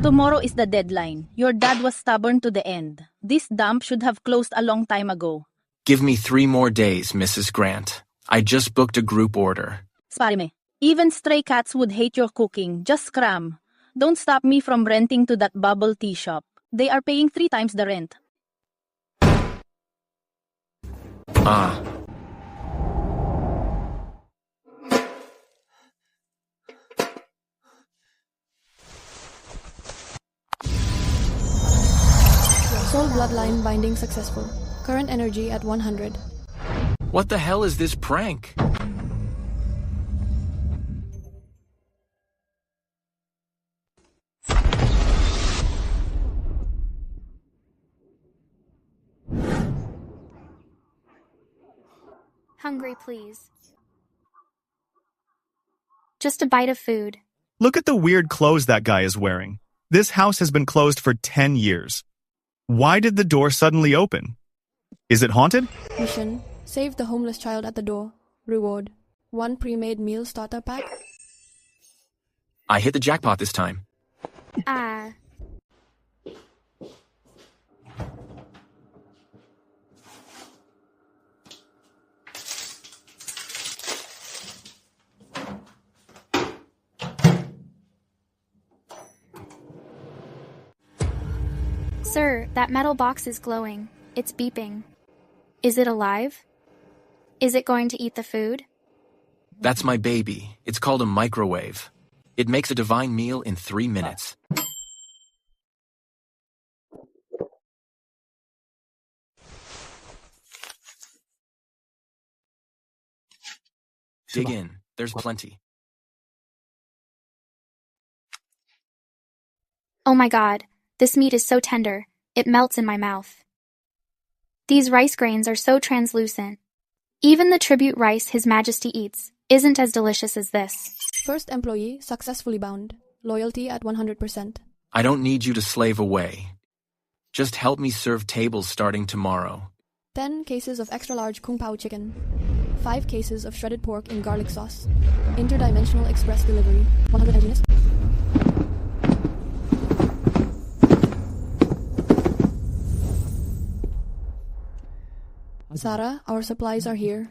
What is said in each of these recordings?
Tomorrow is the deadline. Your dad was stubborn to the end. This dump should have closed a long time ago. Give me 3 more days, Mrs. Grant. I just booked a group order. Spare me. Even stray cats would hate your cooking. Just cram. Don't stop me from renting to that bubble tea shop. They are paying 3 times the rent. Ah. Soul bloodline binding successful. Current energy at 100. What the hell is this prank? Hungry, please. Just a bite of food. Look at the weird clothes that guy is wearing. This house has been closed for 10 years. Why did the door suddenly open? Is it haunted? Mission. Save the homeless child at the door. Reward. 1 pre-made meal starter pack. I hit the jackpot this time. Ah. Sir, that metal box is glowing. It's beeping. Is it alive? Is it going to eat the food? That's my baby. It's called a microwave. It makes a divine meal in 3 minutes. Dig in. There's plenty. Oh my god, this meat is so tender. It melts in my mouth. These rice grains are so translucent. Even the tribute rice His Majesty eats isn't as delicious as this. First employee successfully bound. Loyalty at 100%. I don't need you to slave away. Just help me serve tables starting tomorrow. 10 cases of extra large kung pao chicken. 5 cases of shredded pork in garlic sauce. Interdimensional express delivery. 100 engineers. Sarah, our supplies are here.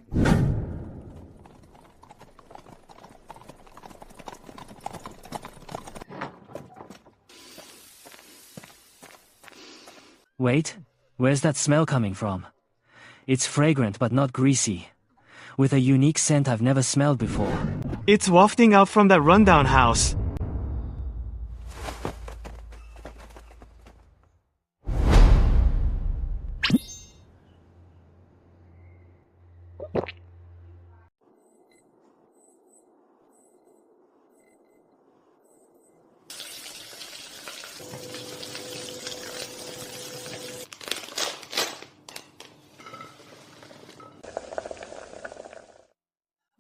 Wait, where's that smell coming from? It's fragrant but not greasy, with a unique scent I've never smelled before. It's wafting out from that rundown house.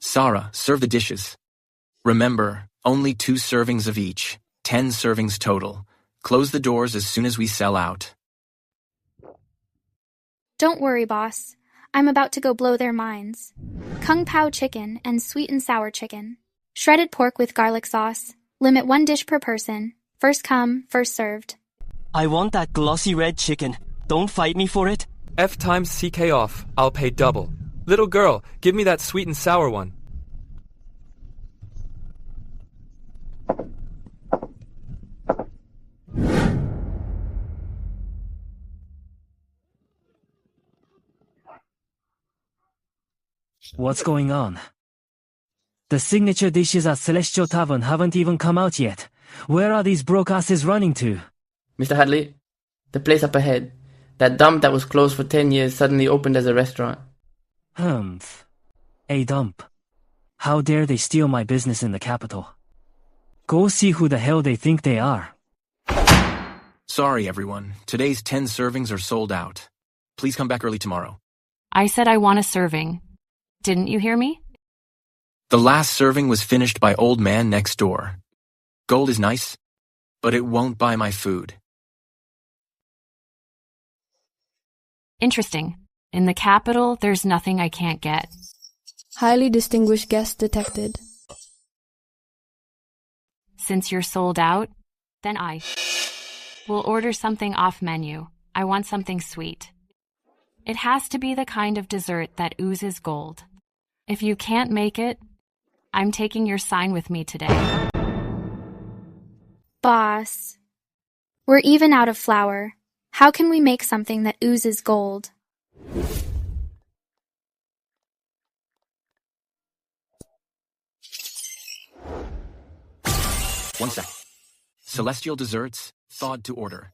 Sarah, serve the dishes. Remember, only 2 servings of each. 10 servings total. Close the doors as soon as we sell out. Don't worry, boss. I'm about to go blow their minds. Kung Pao chicken and sweet and sour chicken. Shredded pork with garlic sauce. Limit 1 dish per person. First come, first served. I want that glossy red chicken. Don't fight me for it. F times CK off. I'll pay double. Little girl, give me that sweet and sour one. What's going on? The signature dishes at Celestial Tavern haven't even come out yet. Where are these broke asses running to? Mr. Hadley, the place up ahead. That dump that was closed for 10 years suddenly opened as a restaurant. Humph. A dump. How dare they steal my business in the capital? Go see who the hell they think they are. Sorry, everyone. Today's 10 servings are sold out. Please come back early tomorrow. I said I want a serving. Didn't you hear me? The last serving was finished by old man next door. Gold is nice, but it won't buy my food. Interesting. In the capital, there's nothing I can't get. Highly distinguished guest detected. Since you're sold out, Then I will order something off menu. I want something sweet. It has to be the kind of dessert that oozes gold. If you can't make it, I'm taking your sign with me today. Boss, we're even out of flour. How can we make something that oozes gold? One sec. Celestial desserts, thawed to order.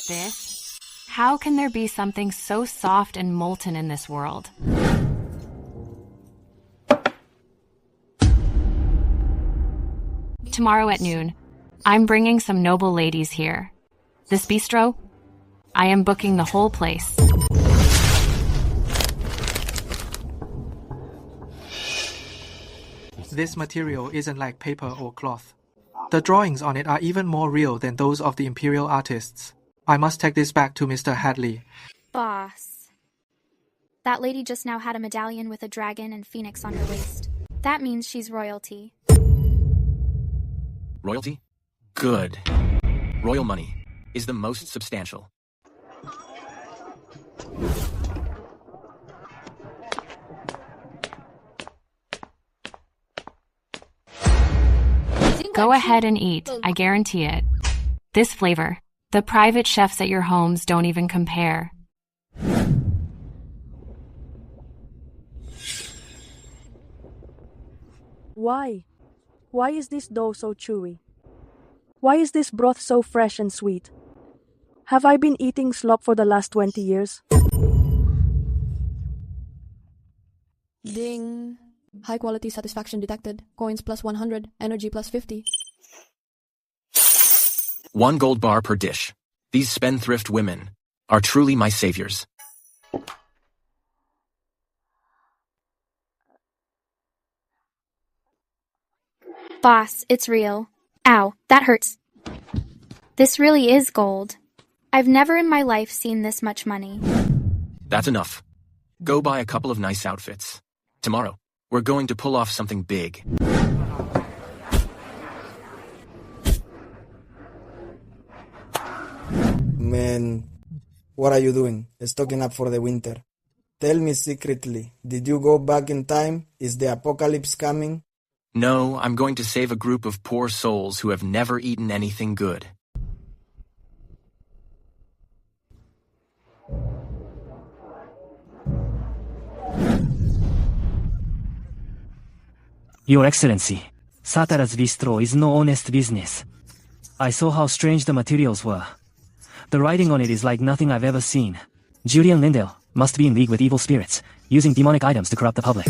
This? How can there be something so soft and molten in this world? Tomorrow at noon, I'm bringing some noble ladies here. This bistro? I am booking the whole place. This material isn't like paper or cloth. The drawings on it are even more real than those of the imperial artists. I must take this back to Mr. Hadley. Boss. That lady just now had a medallion with a dragon and phoenix on her waist. That means she's royalty. Royalty? Good. Royal money is the most substantial. Go ahead and eat, I guarantee it. This flavor, the private chefs at your homes don't even compare. Why? Why is this dough so chewy? Why is this broth so fresh and sweet? Have I been eating slop for the last 20 years? Ding. High quality satisfaction detected. Coins plus 100, energy plus 50. 1 gold bar per dish. These spendthrift women are truly my saviors. Boss, it's real. Ow, that hurts. This really is gold. I've never in my life seen this much money. That's enough. Go buy a couple of nice outfits. Tomorrow, we're going to pull off something big. Man, what are you doing? Stocking up for the winter. Tell me secretly, did you go back in time? Is the apocalypse coming? No, I'm going to save a group of poor souls who have never eaten anything good. Your Excellency, Satara's bistro is no honest business. I saw how strange the materials were. The writing on it is like nothing I've ever seen. Julian Lindale must be in league with evil spirits, using demonic items to corrupt the public.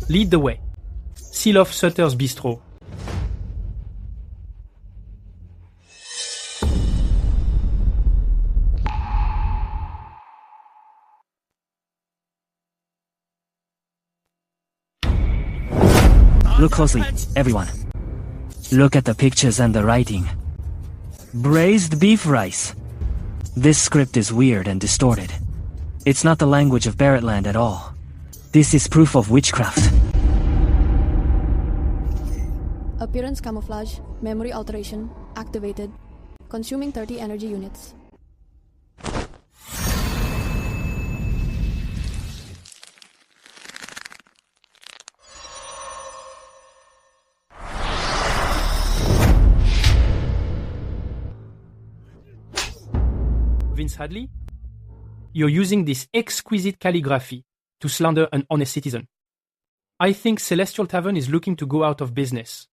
Lead the way. Seal off Sutter's Bistro. Look closely, everyone. Look at the pictures and the writing. Braised beef rice. This script is weird and distorted. It's not the language of Barrettland at all. This is proof of witchcraft. Appearance camouflage, memory alteration, activated. Consuming 30 energy units. Vince Hadley, you're using this exquisite calligraphy to slander an honest citizen. I think Celestial Tavern is looking to go out of business.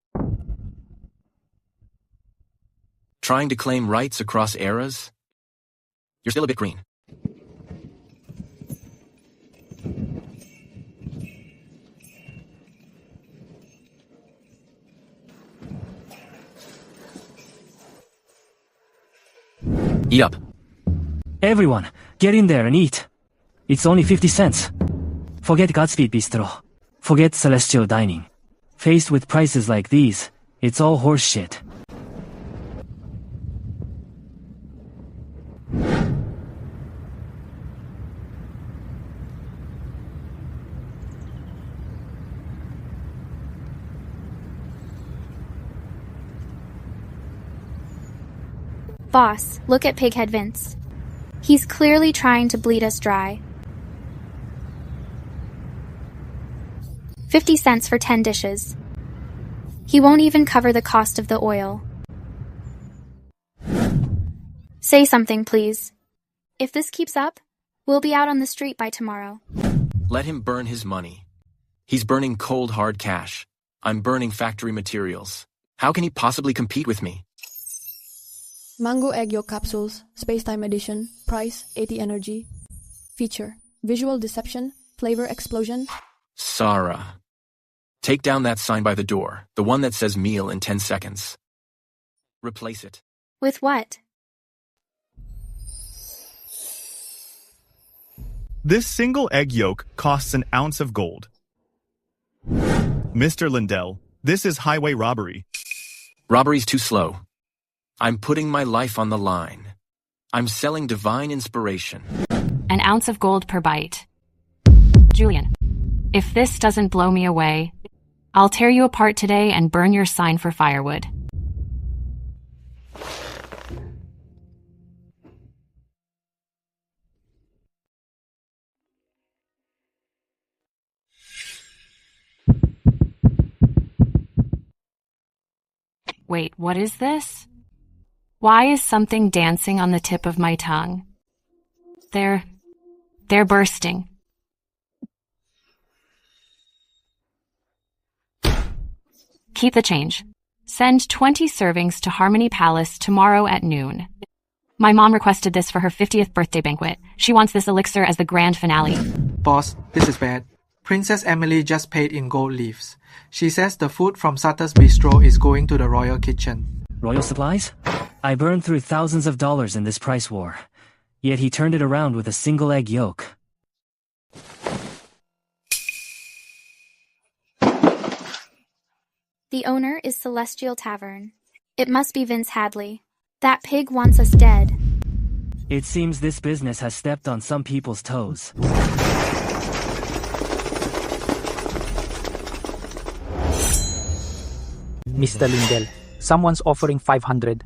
Trying to claim rights across eras? You're still a bit green. Eat up. Everyone, get in there and eat. It's only 50 cents. Forget Godspeed Bistro. Forget Celestial Dining. Faced with prices like these, it's all horse shit. Boss, look at Pighead Vince. He's clearly trying to bleed us dry. 50 cents for 10 dishes. He won't even cover the cost of the oil. Say something, please. If this keeps up, we'll be out on the street by tomorrow. Let him burn his money. He's burning cold, hard cash. I'm burning factory materials. How can he possibly compete with me? Mango egg yolk capsules, Spacetime edition, price 80 energy. Feature, visual deception, flavor explosion. Sarah. Take down that sign by the door, the one that says meal in 10 seconds. Replace it. With what? This single egg yolk costs an ounce of gold. Mr. Lindell, this is highway robbery. Robbery's too slow. I'm putting my life on the line. I'm selling divine inspiration. An ounce of gold per bite. Julian, if this doesn't blow me away, I'll tear you apart today and burn your sign for firewood. Wait, what is this? Why is something dancing on the tip of my tongue? They're bursting. Keep the change. Send 20 servings to Harmony Palace tomorrow at noon. My mom requested this for her 50th birthday banquet. She wants this elixir as the grand finale. Boss, this is bad. Princess Emily just paid in gold leaves. She says the food from Sutter's Bistro is going to the royal kitchen. Royal supplies? I burned through thousands of dollars in this price war. Yet he turned it around with a single egg yolk. The owner is Celestial Tavern. It must be Vince Hadley. That pig wants us dead. It seems this business has stepped on some people's toes. Mr. Lindell, someone's offering 500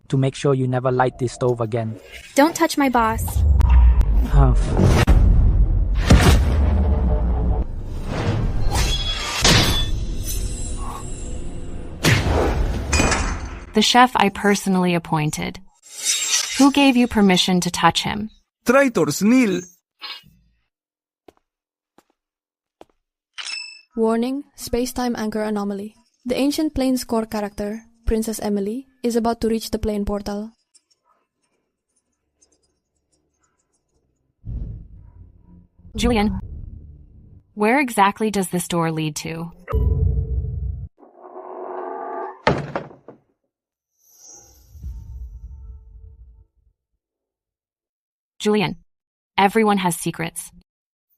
to make sure you never light this stove again. Don't touch my boss. The chef I personally appointed. Who gave you permission to touch him? Traitors nil. Warning, space-time anchor anomaly. The ancient plane's core character, Princess Emily, is about to reach the plane portal. Julian, where exactly does this door lead to? Julian, everyone has secrets.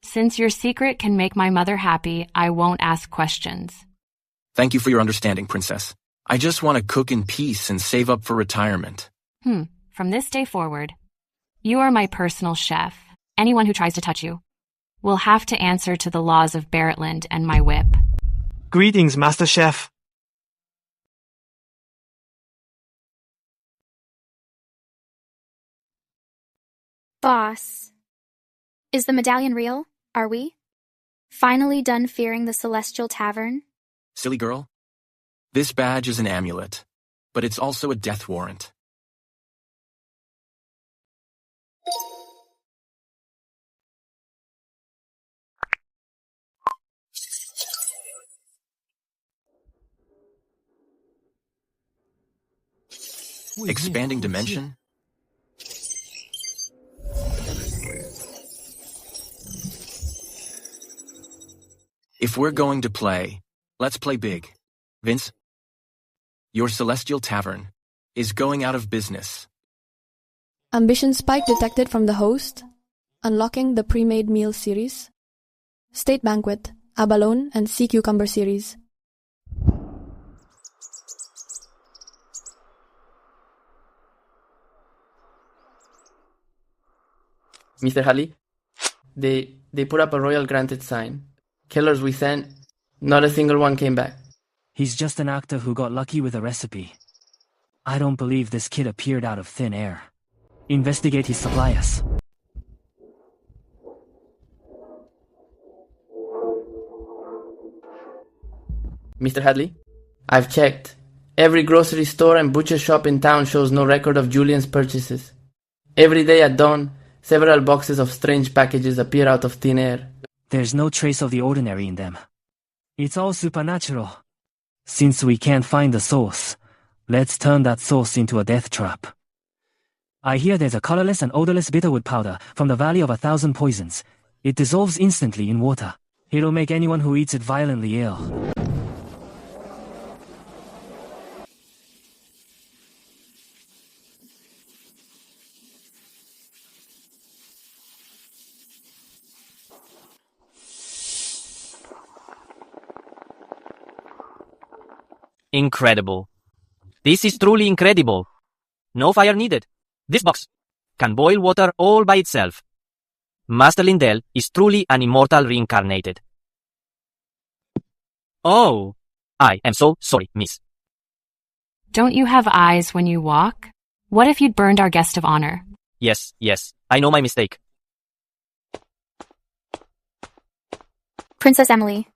Since your secret can make my mother happy, I won't ask questions. Thank you for your understanding, Princess. I just want to cook in peace and save up for retirement. From this day forward, you are my personal chef. Anyone who tries to touch you will have to answer to the laws of Barrettland and my whip. Greetings, Master Chef. Boss. Is the medallion real? Are we? Finally done fearing the Celestial Tavern? Silly girl. This badge is an amulet, but it's also a death warrant. Expanding dimension? If we're going to play, let's play big. Vince, your Celestial Tavern is going out of business. Ambition spike detected from the host. Unlocking the pre-made meal series. State banquet, abalone, and sea cucumber series. Mr. Hadley, they put up a royal granted sign. Killers we sent, not a single one came back. He's just an actor who got lucky with a recipe. I don't believe this kid appeared out of thin air. Investigate his suppliers. Mr. Hadley, I've checked. Every grocery store and butcher shop in town shows no record of Julian's purchases. Every day at dawn, several boxes of strange packages appear out of thin air. There's no trace of the ordinary in them. It's all supernatural. Since we can't find the source, let's turn that source into a death trap. I hear there's a colorless and odorless bitterwood powder from the Valley of 1,000 Poisons. It dissolves instantly in water. It'll make anyone who eats it violently ill. Incredible. This is truly incredible. No fire needed. This box can boil water all by itself. Master Lindell is truly an immortal reincarnated. Oh, I am so sorry, miss. Don't you have eyes when you walk? What if you'd burned our guest of honor? Yes, I know my mistake. Princess Emily,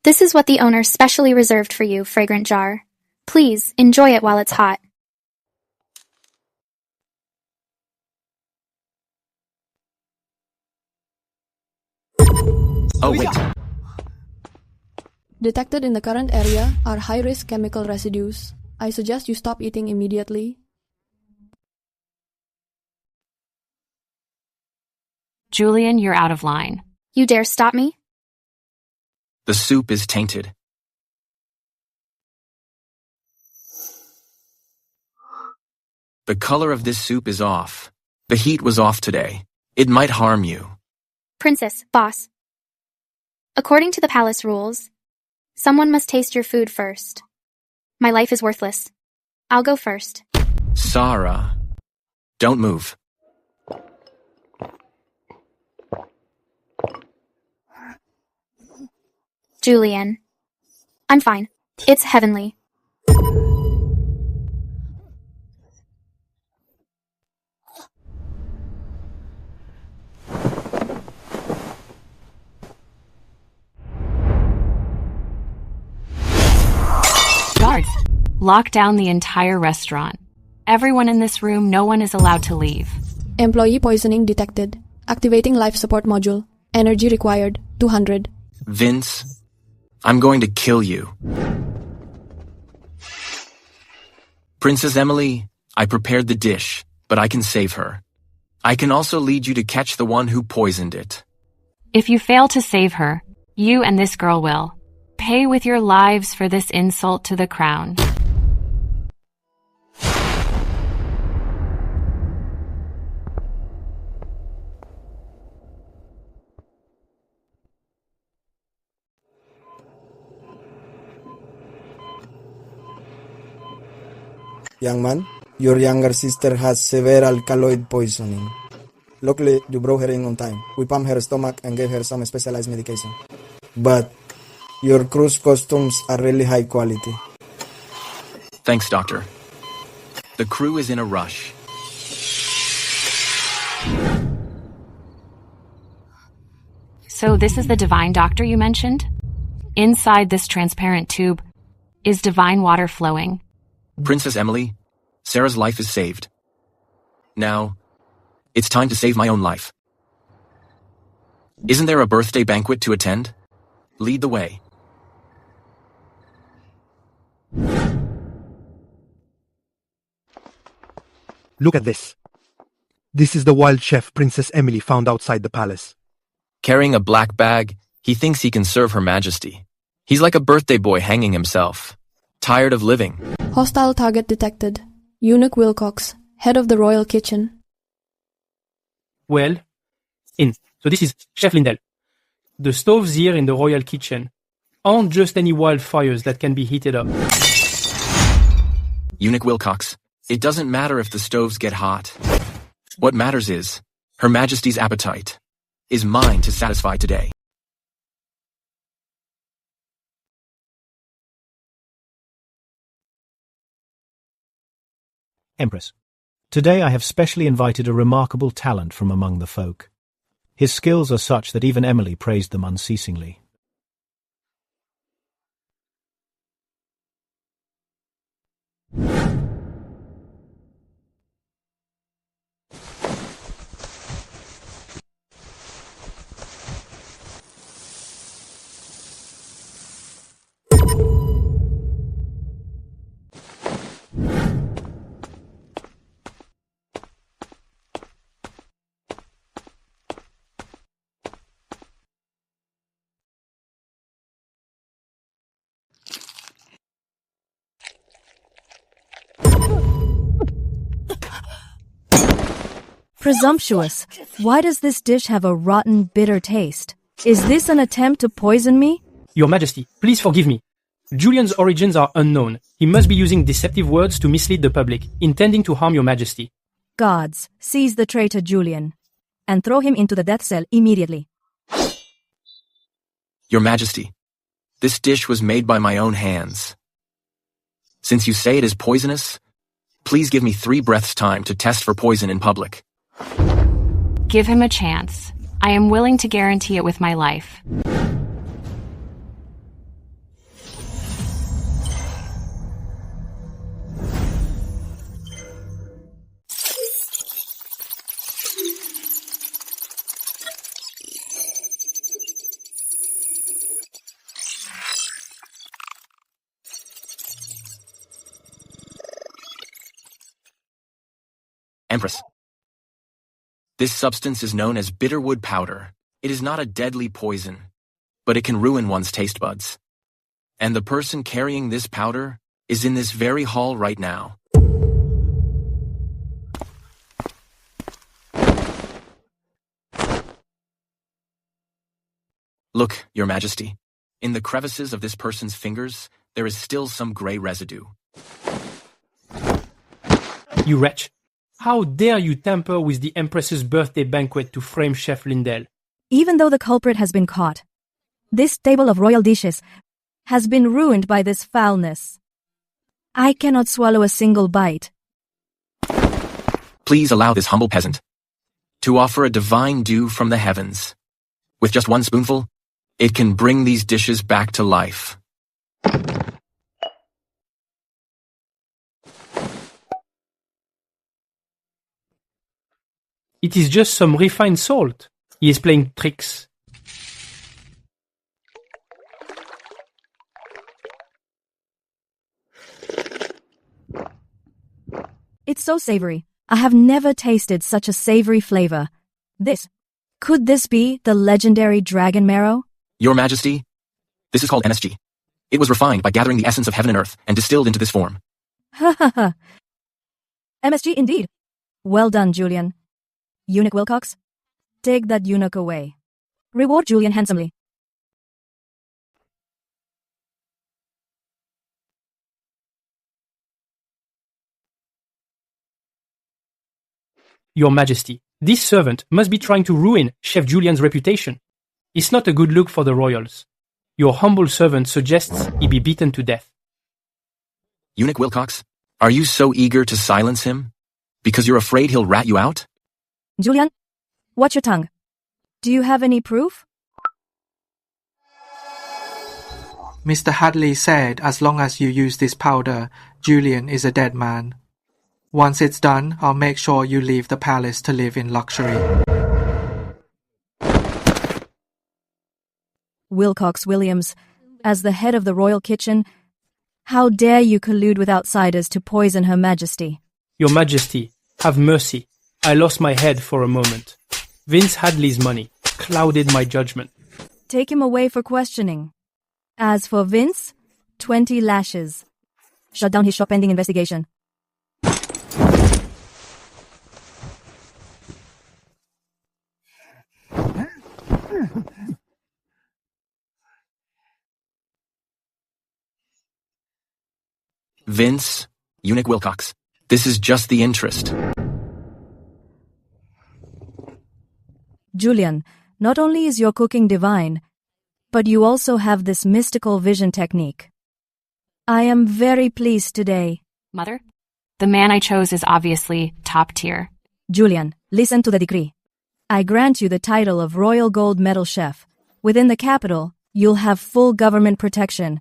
this is what the owner specially reserved for you, fragrant jar. Please, enjoy it while it's hot. Oh, wait. Detected in the current area are high-risk chemical residues. I suggest you stop eating immediately. Julian, you're out of line. You dare stop me? The soup is tainted. The color of this soup is off. The heat was off today. It might harm you. Princess, boss. According to the palace rules, someone must taste your food first. My life is worthless. I'll go first. Sarah, don't move. Julian. I'm fine. It's heavenly. Guards, lock down the entire restaurant. Everyone in this room, no one is allowed to leave. Employee poisoning detected. Activating life support module. Energy required, 200. Vince, I'm going to kill you. Princess Emily, I prepared the dish, but I can save her. I can also lead you to catch the one who poisoned it. If you fail to save her, you and this girl will pay with your lives for this insult to the crown. Young man, your younger sister has severe alkaloid poisoning. Luckily, you brought her in on time. We pumped her stomach and gave her some specialized medication. But your cruise costumes are really high quality. Thanks, Doctor. The crew is in a rush. So this is the divine doctor you mentioned? Inside this transparent tube is divine water flowing. Princess Emily, Sarah's life is saved. Now, it's time to save my own life. Isn't there a birthday banquet to attend? Lead the way. Look at this. This is the wild chef Princess Emily found outside the palace. Carrying a black bag, he thinks he can serve Her Majesty. He's like a birthday boy hanging himself. Tired of living. Hostile target detected. Eunuch Wilcox, head of the royal kitchen. Well, so this is Chef Lindell. The stoves here in the royal kitchen aren't just any wildfires that can be heated up. Eunuch Wilcox, it doesn't matter if the stoves get hot. What matters is, Her Majesty's appetite is mine to satisfy today. Empress, today I have specially invited a remarkable talent from among the folk. His skills are such that even Emily praised them unceasingly. Presumptuous. Why does this dish have a rotten, bitter taste? Is this an attempt to poison me? Your Majesty, please forgive me. Julian's origins are unknown. He must be using deceptive words to mislead the public, intending to harm Your Majesty. Gods, seize the traitor Julian, and throw him into the death cell immediately. Your Majesty, this dish was made by my own hands. Since you say it is poisonous, please give me 3 breaths' time to test for poison in public. Give him a chance. I am willing to guarantee it with my life. Empress, this substance is known as bitterwood powder. It is not a deadly poison, but it can ruin one's taste buds. And the person carrying this powder is in this very hall right now. Look, Your Majesty, in the crevices of this person's fingers, there is still some gray residue. You wretch! How dare you tamper with the Empress's birthday banquet to frame Chef Lindell? Even though the culprit has been caught, this table of royal dishes has been ruined by this foulness. I cannot swallow a single bite. Please allow this humble peasant to offer a divine dew from the heavens. With just 1 spoonful, it can bring these dishes back to life. It is just some refined salt. He is playing tricks. It's so savory. I have never tasted such a savory flavor. Could this be the legendary dragon marrow? Your Majesty, this is called MSG. It was refined by gathering the essence of heaven and earth and distilled into this form. Ha ha ha. MSG indeed. Well done, Julian. Eunuch Wilcox, take that eunuch away. Reward Julian handsomely. Your Majesty, this servant must be trying to ruin Chef Julian's reputation. It's not a good look for the royals. Your humble servant suggests he be beaten to death. Eunuch Wilcox, are you so eager to silence him? Because you're afraid he'll rat you out? Julian, watch your tongue. Do you have any proof? Mr. Hadley said as long as you use this powder, Julian is a dead man. Once it's done, I'll make sure you leave the palace to live in luxury. Wilcox Williams, as the head of the royal kitchen, how dare you collude with outsiders to poison Her Majesty? Your Majesty, have mercy. I lost my head for a moment. Vince Hadley's money clouded my judgment. Take him away for questioning. As for Vince, 20 lashes. Shut down his shop pending investigation. Vince, Eunuch Wilcox, this is just the interest. Julian, not only is your cooking divine, but you also have this mystical vision technique. I am very pleased today. Mother? The man I chose is obviously top tier. Julian, listen to the decree. I grant you the title of Royal Gold Medal Chef. Within the capital, you'll have full government protection.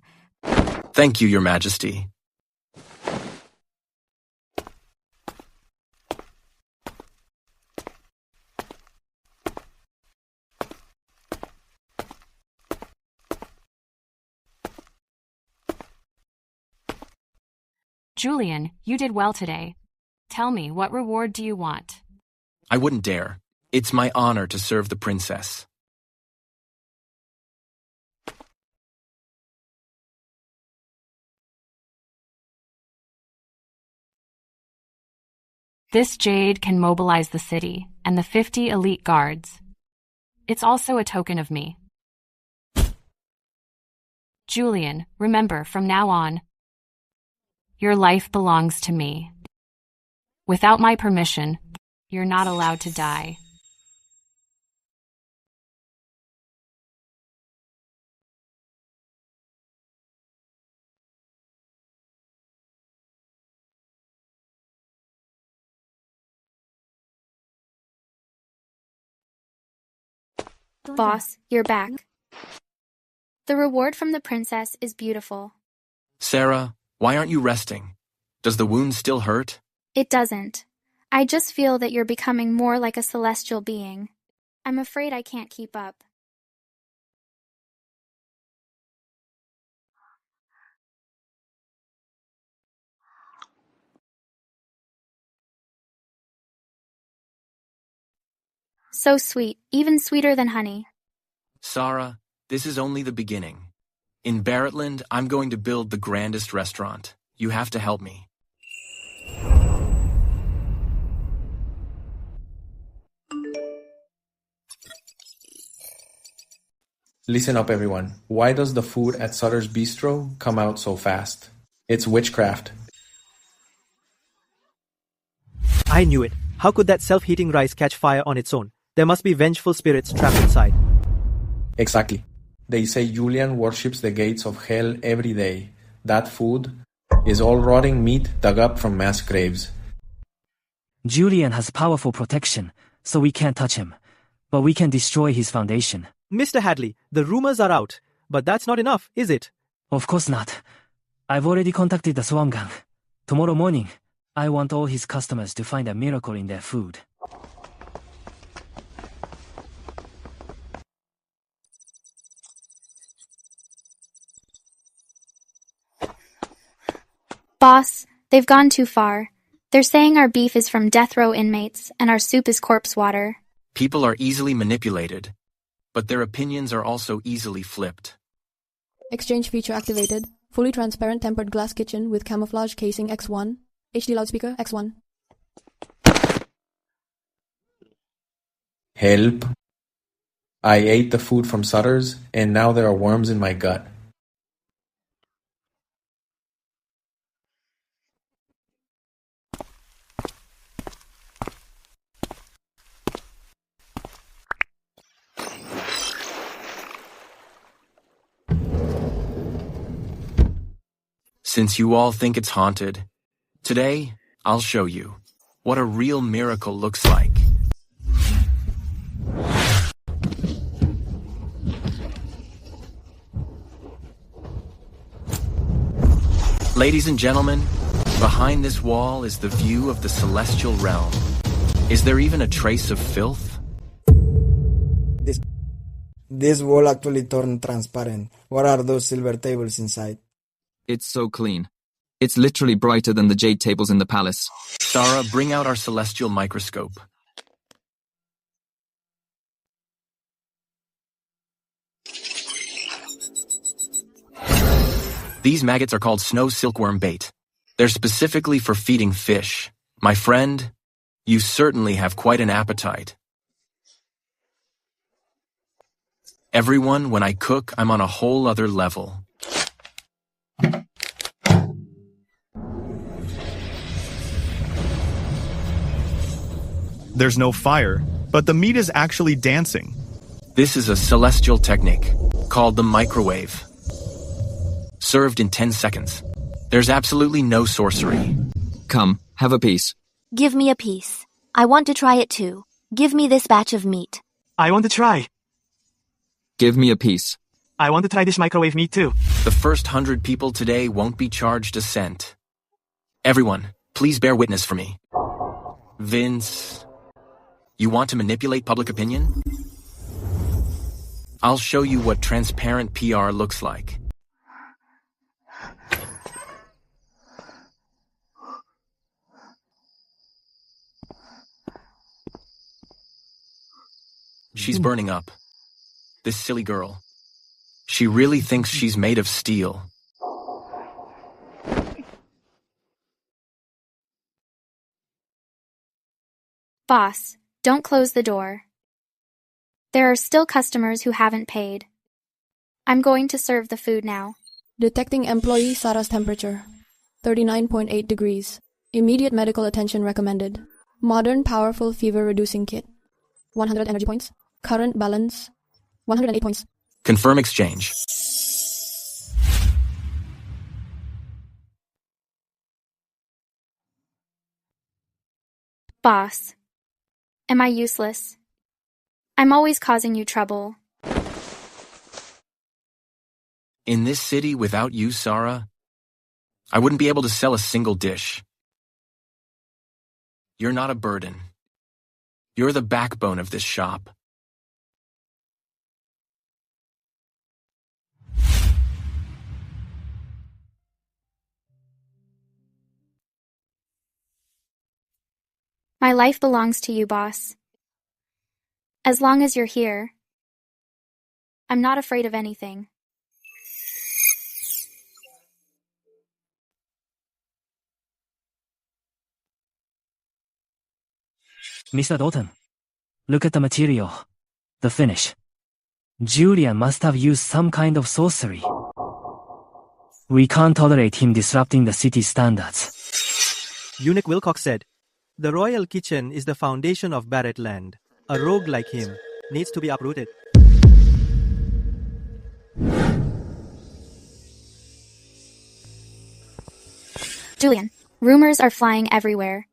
Thank you, Your Majesty. Julian, you did well today. Tell me, what reward do you want? I wouldn't dare. It's my honor to serve the princess. This jade can mobilize the city and the 50 elite guards. It's also a token of me. Julian, remember, from now on, your life belongs to me. Without my permission, you're not allowed to die. Boss, you're back. The reward from the princess is beautiful. Sarah, why aren't you resting? Does the wound still hurt? It doesn't. I just feel that you're becoming more like a celestial being. I'm afraid I can't keep up. So sweet, even sweeter than honey. Sarah, this is only the beginning. In Barrettland, I'm going to build the grandest restaurant. You have to help me. Listen up, everyone. Why does the food at Sutter's Bistro come out so fast? It's witchcraft. I knew it. How could that self-heating rice catch fire on its own? There must be vengeful spirits trapped inside. Exactly. They say Julian worships the gates of hell every day. That food is all rotting meat dug up from mass graves. Julian has powerful protection, so we can't touch him. But we can destroy his foundation. Mr. Hadley, the rumors are out. But that's not enough, is it? Of course not. I've already contacted the Swarm Gang. Tomorrow morning, I want all his customers to find a miracle in their food. Boss, they've gone too far. They're saying our beef is from death row inmates and our soup is corpse water. People are easily manipulated, but their opinions are also easily flipped. Exchange feature activated. Fully transparent tempered glass kitchen with camouflage casing X1. HD loudspeaker X1. Help. I ate the food from Sutter's, and now there are worms in my gut. Since you all think it's haunted, today I'll show you what a real miracle looks like. Ladies and gentlemen, behind this wall is the view of the celestial realm. Is there even a trace of filth? This wall actually turned transparent. What are those silver tables inside? It's so clean. It's literally brighter than the jade tables in the palace. Sarah, bring out our celestial microscope. These maggots are called snow silkworm bait. They're specifically for feeding fish. My friend, you certainly have quite an appetite. Everyone, when I cook, I'm on a whole other level. There's no fire, but the meat is actually dancing. This is a celestial technique called the microwave. Served in 10 seconds. There's absolutely no sorcery. Come, have a piece. Give me a piece. I want to try it too. Give me this batch of meat. I want to try. Give me a piece. I want to try this microwave meat too. The first 100 people today won't be charged a cent. Everyone, please bear witness for me. Vince, you want to manipulate public opinion? I'll show you what transparent PR looks like. She's burning up. This silly girl. She really thinks she's made of steel. Boss, don't close the door. There are still customers who haven't paid. I'm going to serve the food now. Detecting employee Sarah's temperature. 39.8 degrees. Immediate medical attention recommended. Modern powerful fever-reducing kit. 100 energy points. Current balance. 108 points. Confirm exchange. Boss, am I useless? I'm always causing you trouble. In this city without you, Sarah, I wouldn't be able to sell a single dish. You're not a burden. You're the backbone of this shop. My life belongs to you, boss. As long as you're here, I'm not afraid of anything. Mr. Dalton, look at the material. The finish. Julian must have used some kind of sorcery. We can't tolerate him disrupting the city's standards. Eunuch Wilcox said, "The royal kitchen is the foundation of Barrett land. A rogue like him needs to be uprooted." Julian, rumors are flying everywhere.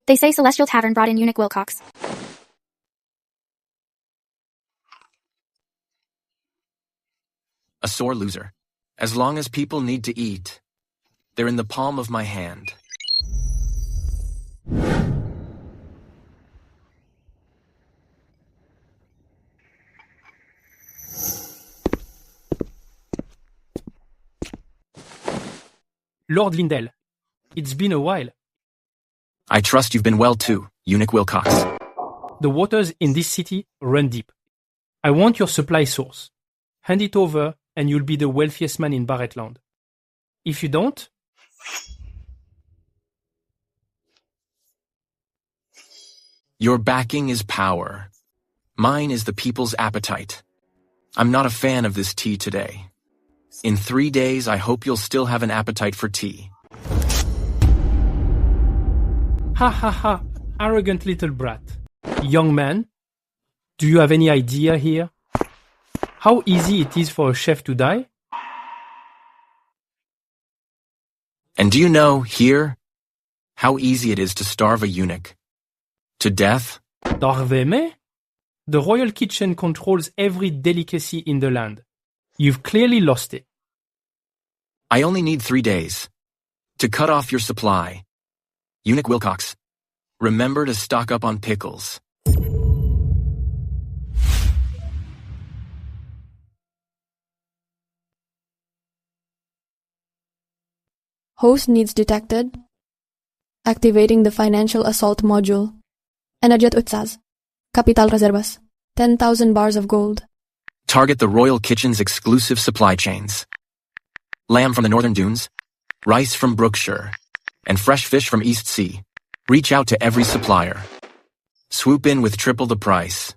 They say Celestial Tavern brought in Eunuch Wilcox. A sore loser. As long as people need to eat, they're in the palm of my hand. Lord Lindell, it's been a while. I trust you've been well too, Eunuch Wilcox. The waters in this city run deep. I want your supply source. Hand it over and you'll be the wealthiest man in Barrettland. If you don't... Your backing is power. Mine is the people's appetite. I'm not a fan of this tea today. In 3 days, I hope you'll still have an appetite for tea. Ha ha ha, arrogant little brat. Young man, do you have any idea here? How easy it is for a chef to die? And do you know, here, how easy it is to starve a eunuch? To death? Darve me? The royal kitchen controls every delicacy in the land. You've clearly lost it. I only need 3 days. To cut off your supply. Eunuch Wilcox, remember to stock up on pickles. Host needs detected. Activating the financial assault module. Energet utsaz. Capital reservas. 10,000 bars of gold. Target the royal kitchen's exclusive supply chains. Lamb from the northern dunes, rice from Brookshire, and fresh fish from East Sea. Reach out to every supplier. Swoop in with triple the price.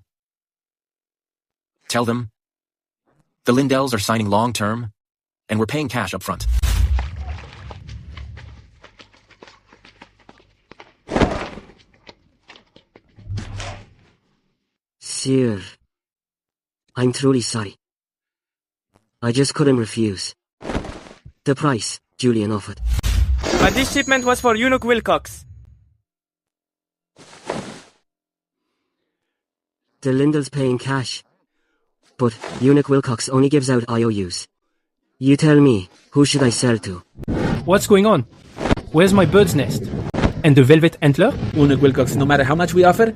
Tell them, the Lindells are signing long-term, and we're paying cash up front. Monsieur, I'm truly sorry. I just couldn't refuse. The price Julian offered. But this shipment was for Eunuch Wilcox. The Lindell's paying cash. But Eunuch Wilcox only gives out IOUs. You tell me, who should I sell to? What's going on? Where's my bird's nest? And the velvet antler? Eunuch Wilcox, no matter how much we offer,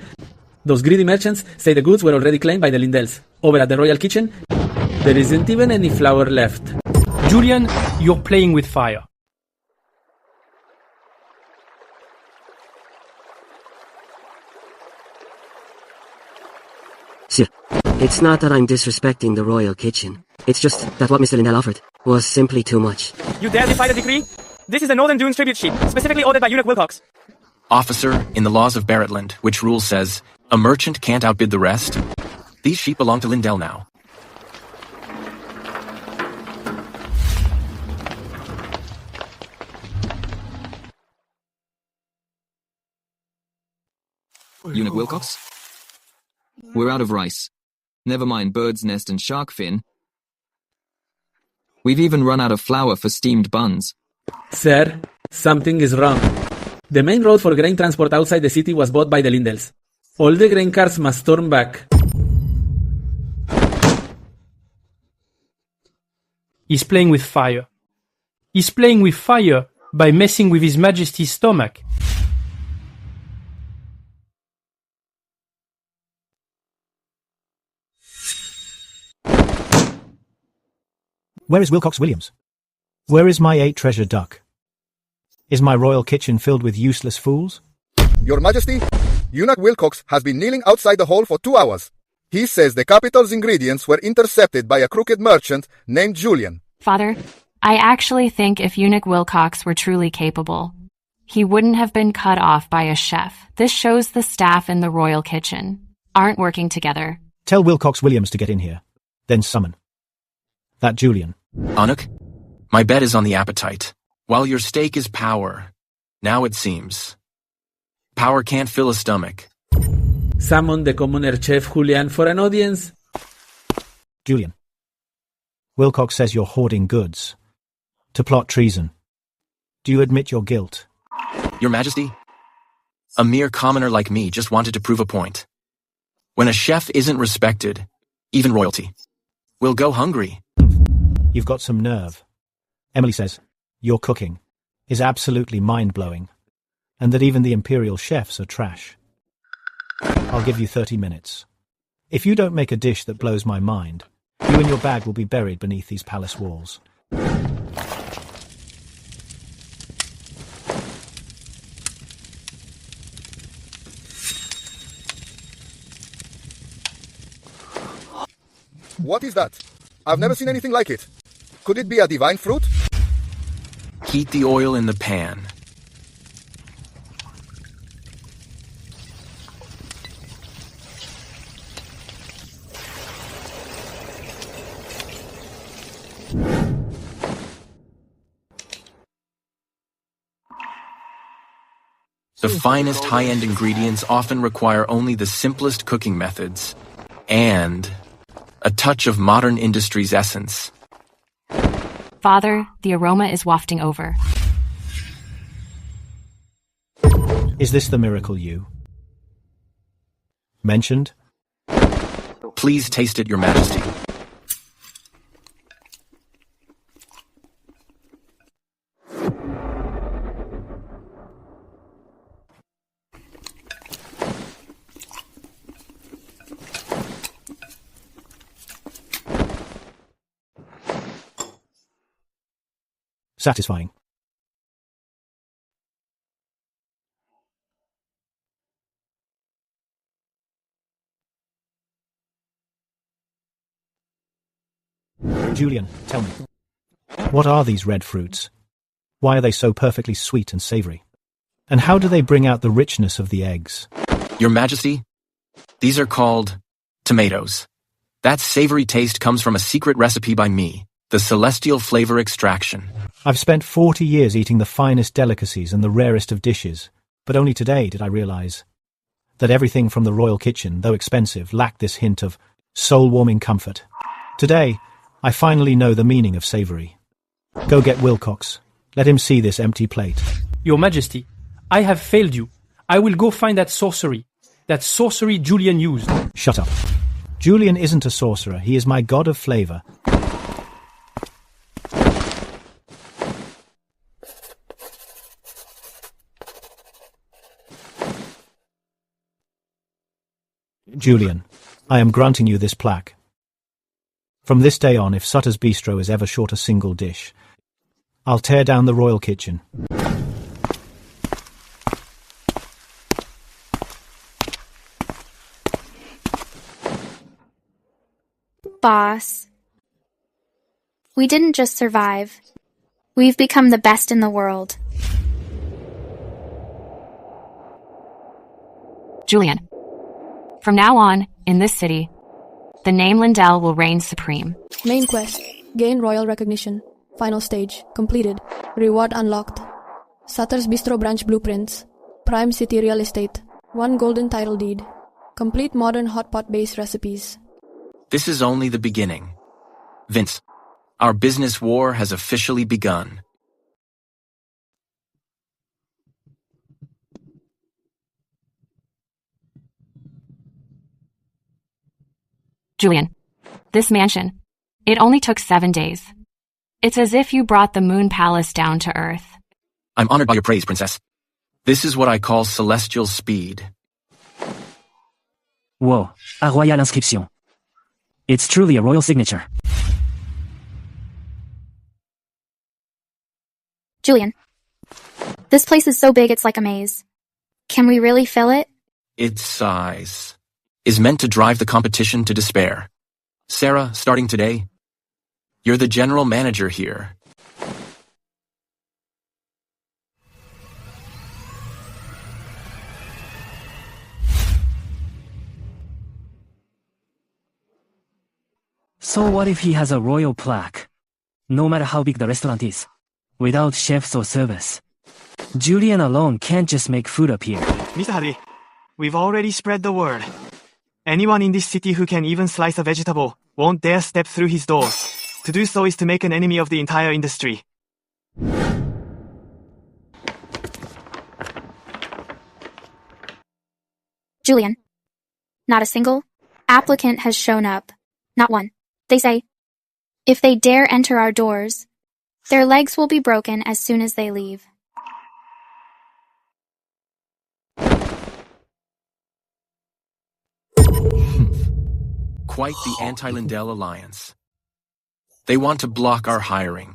those greedy merchants say the goods were already claimed by the Lindells. Over at the royal kitchen, there isn't even any flour left. Julian, you're playing with fire. Sir, it's not that I'm disrespecting the royal kitchen. It's just that what Mr. Lindell offered was simply too much. You dare defy the decree? This is the Northern Dunes tribute sheet, specifically ordered by Eunuch Wilcox. Officer, in the laws of Barrettland, which rule says, a merchant can't outbid the rest. These sheep belong to Lindell now. Eunuch Wilcox? We're out of rice. Never mind bird's nest and shark fin. We've even run out of flour for steamed buns. Sir, something is wrong. The main road for grain transport outside the city was bought by the Lindells. All the grain cars must storm back. He's playing with fire. He's playing with fire by messing with His Majesty's stomach. Where is Wilcox Williams? Where is my 8-treasure duck? Is my royal kitchen filled with useless fools? Your Majesty, Eunuch Wilcox has been kneeling outside the hall for 2 hours. He says the capital's ingredients were intercepted by a crooked merchant named Julian. Father, I actually think if Eunuch Wilcox were truly capable, he wouldn't have been cut off by a chef. This shows the staff in the royal kitchen aren't working together. Tell Wilcox Williams to get in here. Then summon that Julian. Eunuch, my bet is on the appetite. While your stake is power, now it seems. Power can't fill a stomach. Summon the commoner chef Julian for an audience. Julian. Wilcox says you're hoarding goods to plot treason. Do you admit your guilt? Your Majesty, a mere commoner like me just wanted to prove a point. When a chef isn't respected, even royalty will go hungry. You've got some nerve. Emily says your cooking is absolutely mind-blowing, and that even the imperial chefs are trash. I'll give you 30 minutes. If you don't make a dish that blows my mind, you and your bag will be buried beneath these palace walls. What is that? I've never seen anything like it. Could it be a divine fruit? Heat the oil in the pan. The finest high-end ingredients often require only the simplest cooking methods and a touch of modern industry's essence. Father, the aroma is wafting over. Is this the miracle you mentioned? Please taste it, Your Majesty. Satisfying. Julian, tell me, what are these red fruits? Why are they so perfectly sweet and savory? And how do they bring out the richness of the eggs? Your Majesty, these are called tomatoes. That savory taste comes from a secret recipe by me, the celestial flavor extraction. I've spent 40 years eating the finest delicacies and the rarest of dishes, but only today did I realize that everything from the royal kitchen, though expensive, lacked this hint of soul-warming comfort. Today, I finally know the meaning of savory. Go get Wilcox. Let him see this empty plate. Your Majesty, I have failed you. I will go find that sorcery Julian used. Shut up. Julian isn't a sorcerer. He is my god of flavor. Julian, I am granting you this plaque. From this day on, if Sutter's Bistro is ever short a single dish, I'll tear down the royal kitchen. Boss, we didn't just survive. We've become the best in the world. Julian. From now on, in this city, the name Lindell will reign supreme. Main quest. Gain royal recognition. Final stage. Completed. Reward unlocked. Sutter's Bistro branch blueprints. Prime City real estate. 1 golden title deed. Complete modern hotpot-based recipes. This is only the beginning. Vince, our business war has officially begun. Julian, this mansion, it only took 7 days. It's as if you brought the Moon Palace down to Earth. I'm honored by your praise, Princess. This is what I call celestial speed. Whoa, a royal inscription. It's truly a royal signature. Julian, this place is so big it's like a maze. Can we really fill it? Its size is meant to drive the competition to despair. Sarah, starting today, you're the general manager here. So what if he has a royal plaque? No matter how big the restaurant is, without chefs or service. Julian alone can't just make food up here. Mr. Hadley, we've already spread the word. Anyone in this city who can even slice a vegetable won't dare step through his doors. To do so is to make an enemy of the entire industry. Julian, not a single applicant has shown up. Not one. They say, if they dare enter our doors, their legs will be broken as soon as they leave. Quite the anti-Lindell alliance. They want to block our hiring.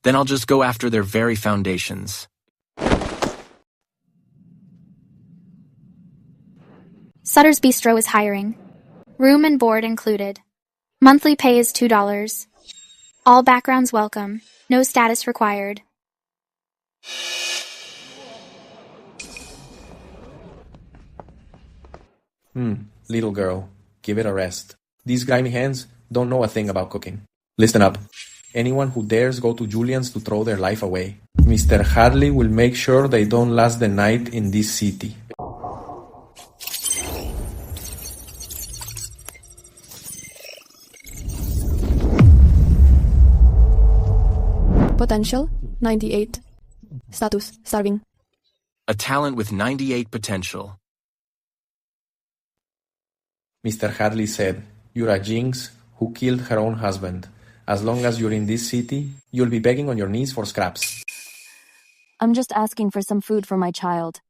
Then I'll just go after their very foundations. Sutter's Bistro is hiring. Room and board included. Monthly pay is $2. All backgrounds welcome. No status required. Little girl, give it a rest. These grimy hands don't know a thing about cooking. Listen up. Anyone who dares go to Julian's to throw their life away, Mr. Hadley will make sure they don't last the night in this city. Potential 98. Status starving. A talent with 98 potential. Mr. Hadley said, "You're a jinx who killed her own husband. As long as you're in this city, you'll be begging on your knees for scraps." I'm just asking for some food for my child.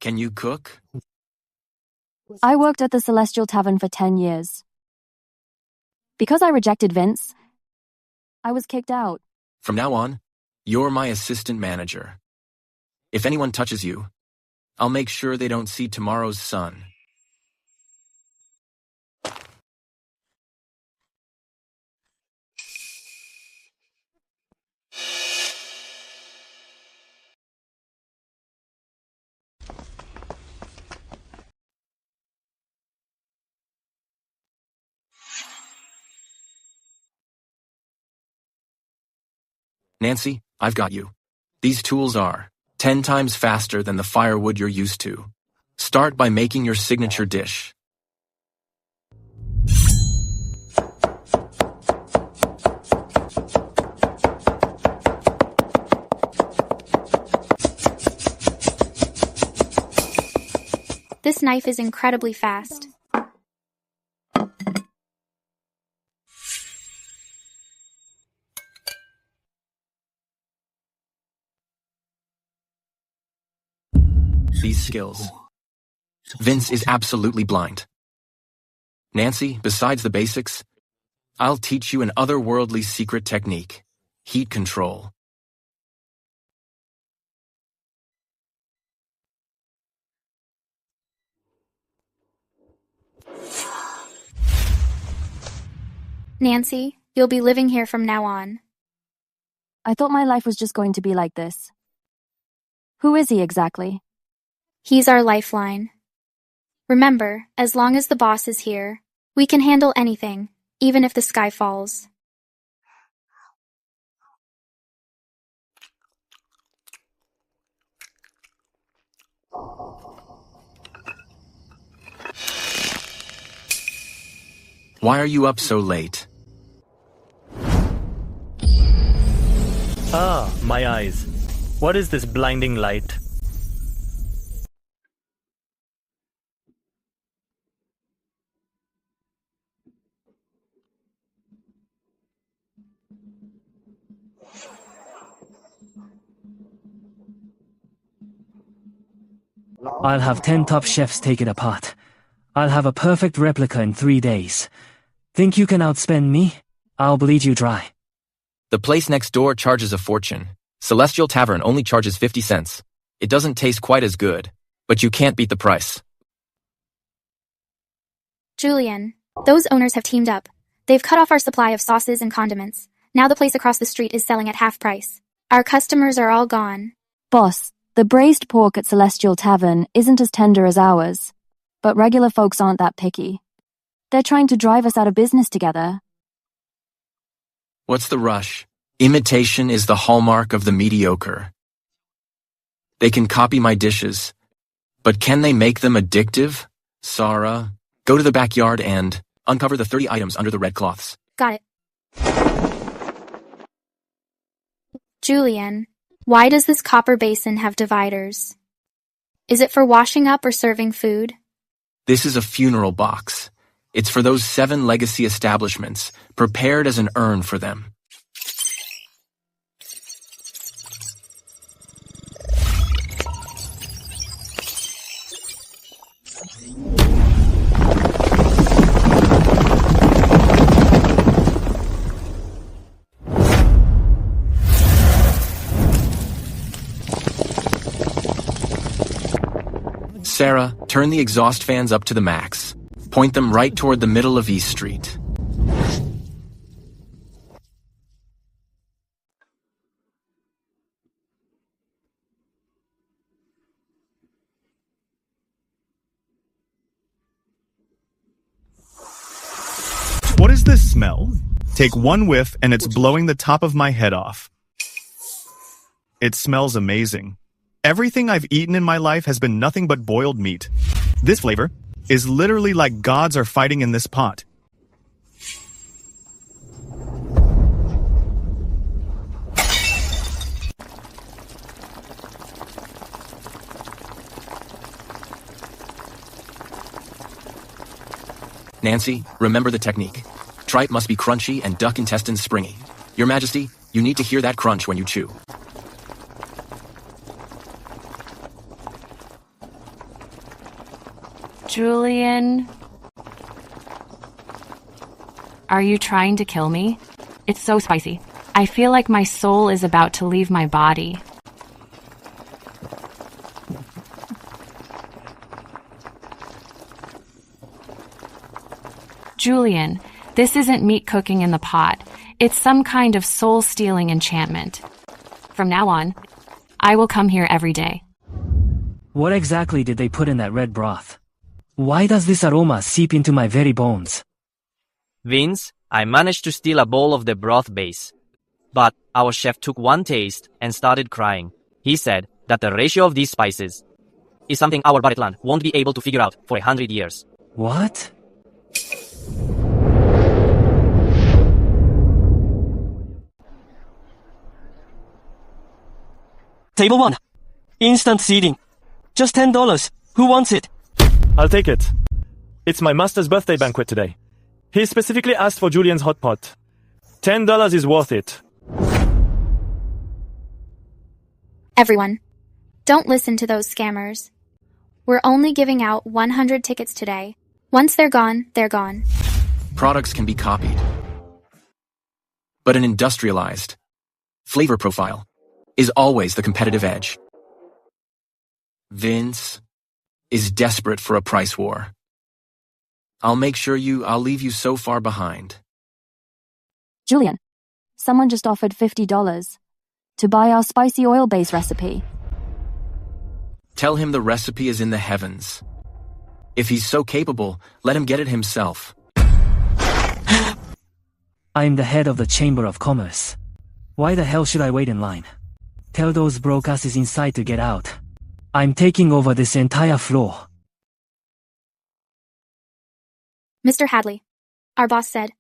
Can you cook? I worked at the Celestial Tavern for 10 years. Because I rejected Vince, I was kicked out. From now on, you're my assistant manager. If anyone touches you, I'll make sure they don't see tomorrow's sun. Nancy, I've got you. These tools are 10 times faster than the firewood you're used to. Start by making your signature dish. This knife is incredibly fast. These skills. Vince is absolutely blind. Nancy, besides the basics, I'll teach you an otherworldly secret technique. Heat control. Nancy, you'll be living here from now on. I thought my life was just going to be like this. Who is he exactly? He's our lifeline. Remember, as long as the boss is here, we can handle anything, even if the sky falls. Why are you up so late? Ah, my eyes. What is this blinding light? I'll have 10 top chefs take it apart. I'll have a perfect replica in 3 days. Think you can outspend me? I'll bleed you dry. The place next door charges a fortune. Celestial Tavern only charges 50 cents. It doesn't taste quite as good, but you can't beat the price. Julian, those owners have teamed up. They've cut off our supply of sauces and condiments. Now the place across the street is selling at half price. Our customers are all gone. Boss, the braised pork at Celestial Tavern isn't as tender as ours, but regular folks aren't that picky. They're trying to drive us out of business together. What's the rush? Imitation is the hallmark of the mediocre. They can copy my dishes, but can they make them addictive? Sarah, go to the backyard and uncover the 30 items under the red cloths. Got it. Julian, why does this copper basin have dividers? Is it for washing up or serving food? This is a funeral box. It's for those 7 legacy establishments, prepared as an urn for them. Sarah, turn the exhaust fans up to the max. Point them right toward the middle of East Street. What is this smell? Take one whiff and it's blowing the top of my head off. It smells amazing. Everything I've eaten in my life has been nothing but boiled meat. This flavor is literally like gods are fighting in this pot. Nancy, remember the technique. Tripe must be crunchy and duck intestines springy. Your Majesty, you need to hear that crunch when you chew. Julian? Are you trying to kill me? It's so spicy. I feel like my soul is about to leave my body. Julian, this isn't meat cooking in the pot. It's some kind of soul-stealing enchantment. From now on, I will come here every day. What exactly did they put in that red broth? Why does this aroma seep into my very bones? Vince, I managed to steal a bowl of the broth base. But our chef took one taste and started crying. He said that the ratio of these spices is something our Baretland won't be able to figure out for 100 years. What? Table 1. Instant seating. Just $10. Who wants it? I'll take it. It's my master's birthday banquet today. He specifically asked for Julian's hot pot. $10 is worth it. Everyone, don't listen to those scammers. We're only giving out 100 tickets today. Once they're gone, they're gone. Products can be copied, but an industrialized flavor profile is always the competitive edge. Vince is desperate for a price war. I'll leave you so far behind. Julian, someone just offered $50 to buy our spicy oil base recipe. Tell him the recipe is in the heavens. If he's so capable, let him get it himself. I'm the head of the Chamber of Commerce. Why the hell should I wait in line? Tell those broke asses inside to get out. I'm taking over this entire floor. Mr. Hadley, our boss said,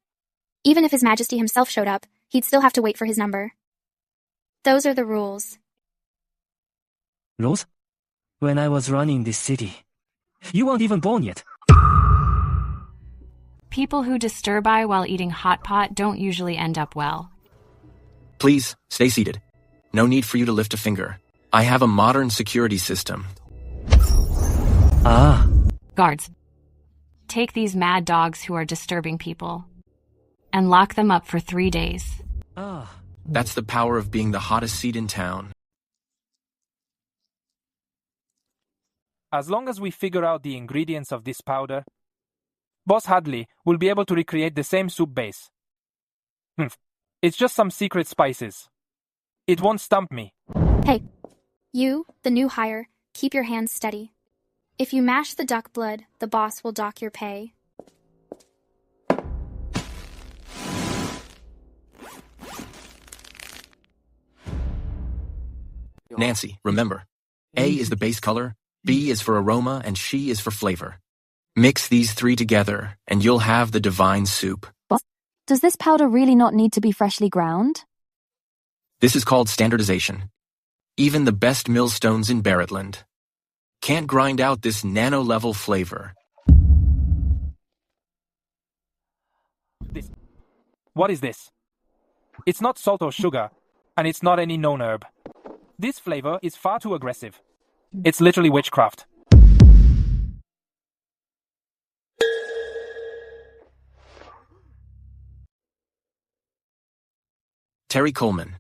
even if His Majesty himself showed up, he'd still have to wait for his number. Those are the rules. Rules? When I was running this city, you weren't even born yet. People who disturb I while eating hot pot don't usually end up well. Please, stay seated. No need for you to lift a finger. I have a modern security system. Ah. Guards, take these mad dogs who are disturbing people and lock them up for 3 days. That's the power of being the hottest seat in town. As long as we figure out the ingredients of this powder, Boss Hadley will be able to recreate the same soup base. It's just some secret spices. It won't stump me. Hey, you, the new hire, keep your hands steady. If you mash the duck blood, the boss will dock your pay. Nancy, remember, A is the base color, B is for aroma, and she is for flavor. Mix these three together, and you'll have the divine soup. Boss, does this powder really not need to be freshly ground? This is called standardization. Even the best millstones in Barretland can't grind out this nano-level flavor. What is this? It's not salt or sugar, and it's not any known herb. This flavor is far too aggressive. It's literally witchcraft. Terry Coleman.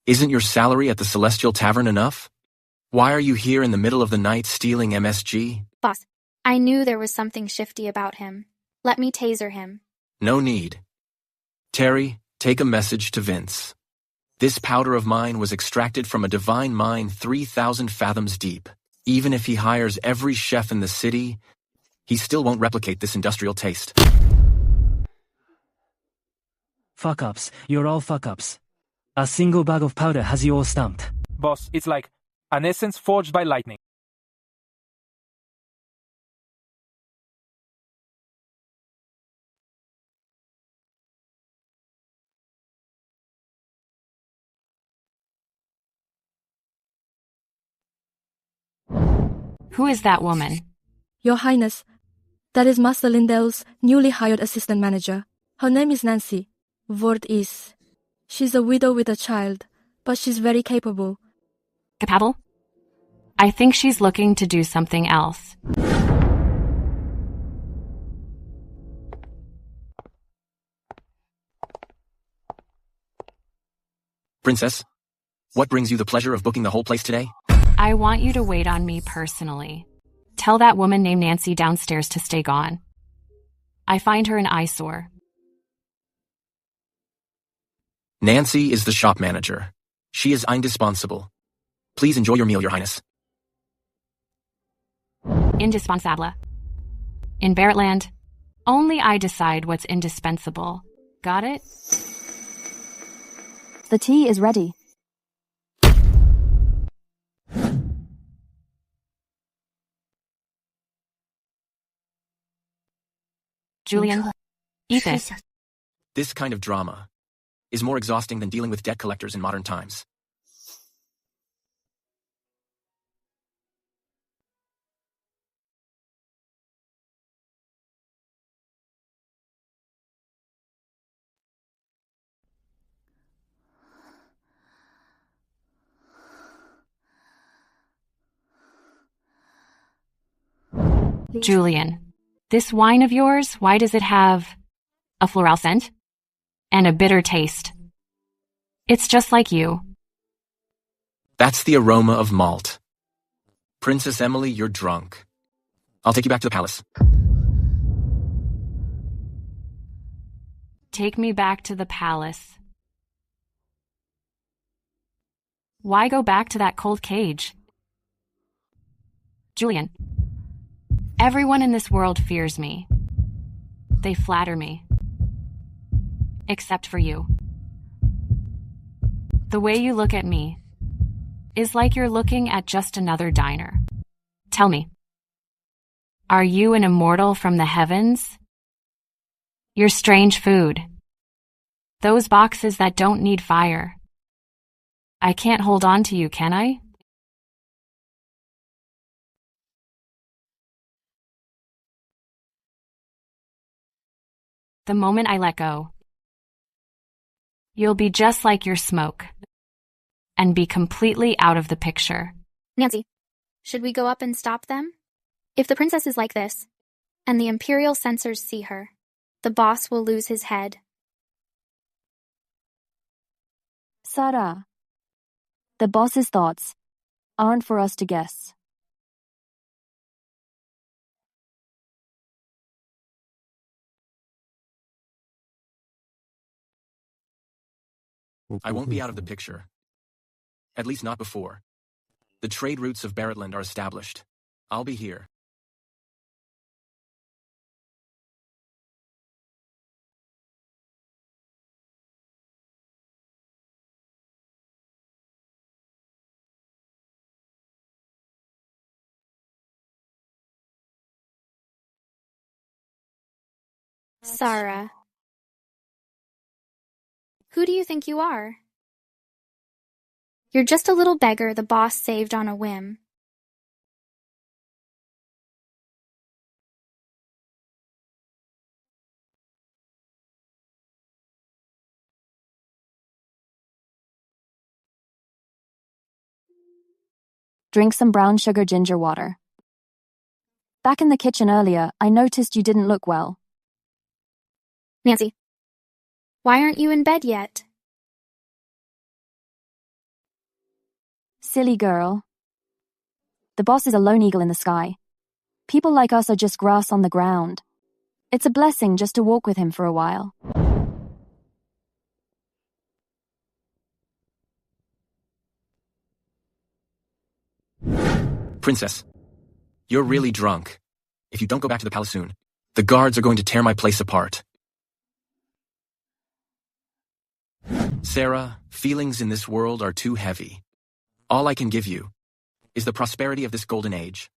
Isn't your salary at the Celestial Tavern enough? Why are you here in the middle of the night stealing MSG? Boss, I knew there was something shifty about him. Let me taser him. No need. Terry, take a message to Vince. This powder of mine was extracted from a divine mine 3,000 fathoms deep. Even if he hires every chef in the city, he still won't replicate this industrial taste. Fuck-ups. You're all fuck-ups. A single bag of powder has you all stumped. Boss, it's like an essence forged by lightning. Who is that woman? Your Highness, that is Master Lindell's newly hired assistant manager. Her name is Nancy. Word is, she's a widow with a child, but she's very capable. Capable? I think she's looking to do something else. Princess, what brings you the pleasure of booking the whole place today? I want you to wait on me personally. Tell that woman named Nancy downstairs to stay gone. I find her an eyesore. Nancy is the shop manager. She is indispensable. Please enjoy your meal, Your Highness. Indispensable. In Barretland, only I decide what's indispensable. Got it? The tea is ready. Julian, eat this. This kind of drama is more exhausting than dealing with debt collectors in modern times. Julian, this wine of yours, why does it have a floral scent and a bitter taste? It's just like you. That's the aroma of malt. Princess Emily, you're drunk. I'll take you back to the palace. Take me back to the palace. Why go back to that cold cage? Julian, everyone in this world fears me. They flatter me. Except for you. The way you look at me is like you're looking at just another diner. Tell me, are you an immortal from the heavens? You're strange food. Those boxes that don't need fire. I can't hold on to you, can I? The moment I let go, you'll be just like your smoke and be completely out of the picture. Nancy, should we go up and stop them? If the princess is like this, and the Imperial censors see her, the boss will lose his head. Sarah, the boss's thoughts aren't for us to guess. I won't be out of the picture. At least not before. The trade routes of Barretland are established. I'll be here. Sarah. Who do you think you are? You're just a little beggar the boss saved on a whim. Drink some brown sugar ginger water. Back in the kitchen earlier, I noticed you didn't look well. Nancy, why aren't you in bed yet? Silly girl. The boss is a lone eagle in the sky. People like us are just grass on the ground. It's a blessing just to walk with him for a while. Princess, you're really drunk. If you don't go back to the palace soon, the guards are going to tear my place apart. Sarah, feelings in this world are too heavy. All I can give you is the prosperity of this golden age.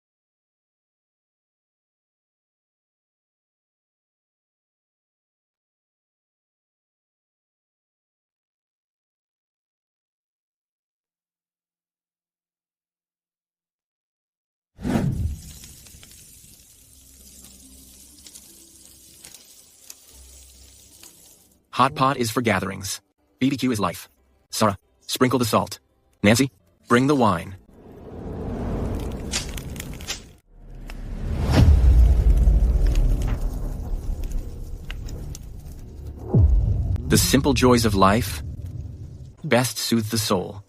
Hot pot is for gatherings. BBQ is life. Sarah, sprinkle the salt. Nancy, bring the wine. The simple joys of life best soothe the soul.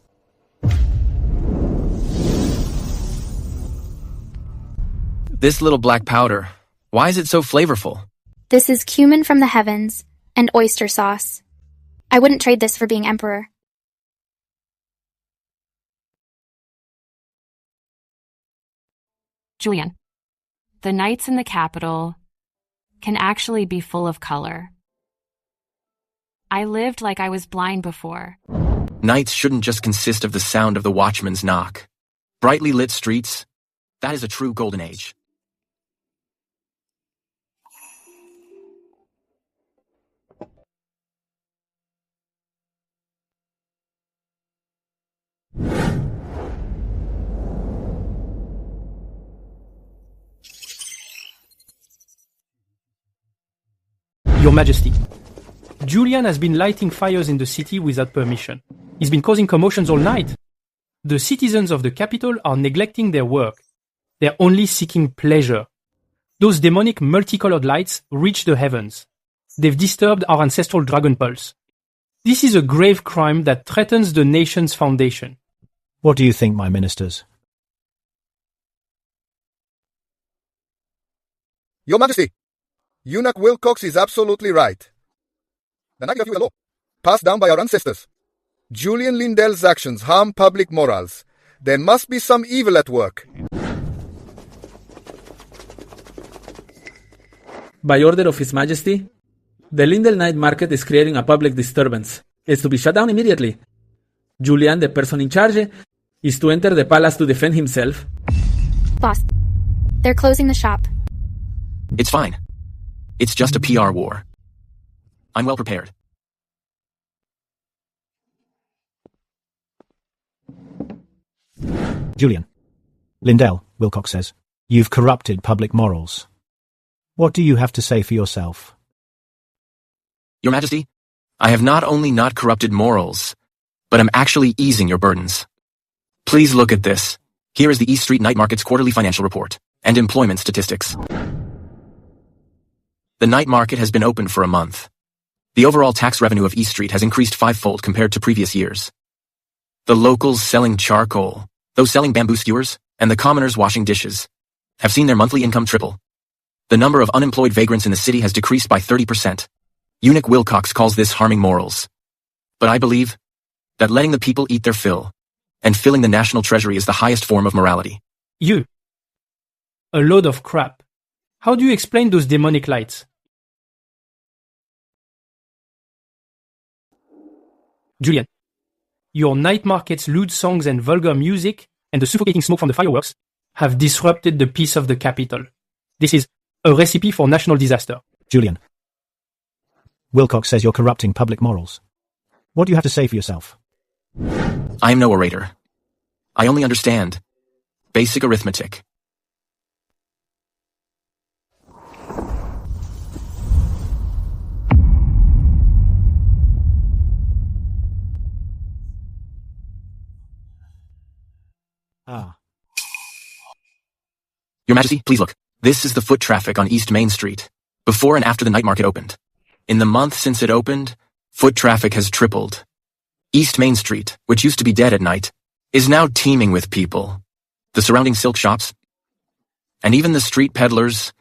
This little black powder, why is it so flavorful? This is cumin from the heavens and oyster sauce. I wouldn't trade this for being emperor. Julian, the nights in the capital can actually be full of color. I lived like I was blind before. Nights shouldn't just consist of the sound of the watchman's knock. Brightly lit streets, that is a true golden age. Your Majesty, Julian has been lighting fires in the city without permission. He's been causing commotions all night. The citizens of the capital are neglecting their work. They're only seeking pleasure. Those demonic multicolored lights reach the heavens. They've disturbed our ancestral dragon pulse. This is a grave crime that threatens the nation's foundation. What do you think, my ministers? Your Majesty, Eunuch Wilcox is absolutely right. The night of you law, passed down by our ancestors. Julian Lindell's actions harm public morals. There must be some evil at work. By order of His Majesty, the Lindell night market is creating a public disturbance. It's to be shut down immediately. Julian, the person in charge, is to enter the palace to defend himself. Boss, they're closing the shop. It's fine. It's just a PR war. I'm well prepared. Julian. Lindell, Wilcox says, you've corrupted public morals. What do you have to say for yourself? Your Majesty, I have not only not corrupted morals, but am actually easing your burdens. Please look at this. Here is the East Street Night Market's quarterly financial report and employment statistics. The night market has been open for a month. The overall tax revenue of East Street has increased fivefold compared to previous years. The locals selling charcoal, those selling bamboo skewers, and the commoners washing dishes have seen their monthly income triple. The number of unemployed vagrants in the city has decreased by 30%. Eunuch Wilcox calls this harming morals. But I believe that letting the people eat their fill and filling the national treasury is the highest form of morality. You. A load of crap. How do you explain those demonic lights? Julian, your night market's lewd songs and vulgar music and the suffocating smoke from the fireworks have disrupted the peace of the capital. This is a recipe for national disaster. Julian. Wilcox says you're corrupting public morals. What do you have to say for yourself? I am no orator. I only understand basic arithmetic. Your Majesty, please look. This is the foot traffic on East Main Street, before and after the night market opened. In the month since it opened, foot traffic has tripled. East Main Street, which used to be dead at night, is now teeming with people. The surrounding silk shops, and even the street peddlers,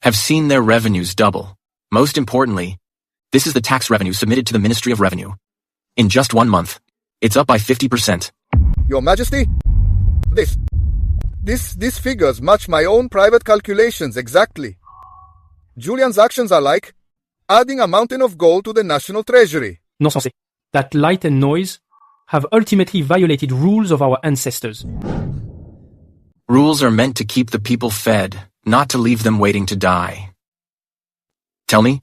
have seen their revenues double. Most importantly, this is the tax revenue submitted to the Ministry of Revenue. In just 1 month, it's up by 50%. Your Majesty, This figures match my own private calculations exactly. Julian's actions are like adding a mountain of gold to the national treasury. Non sensé. That light and noise have ultimately violated rules of our ancestors. Rules are meant to keep the people fed, not to leave them waiting to die. Tell me,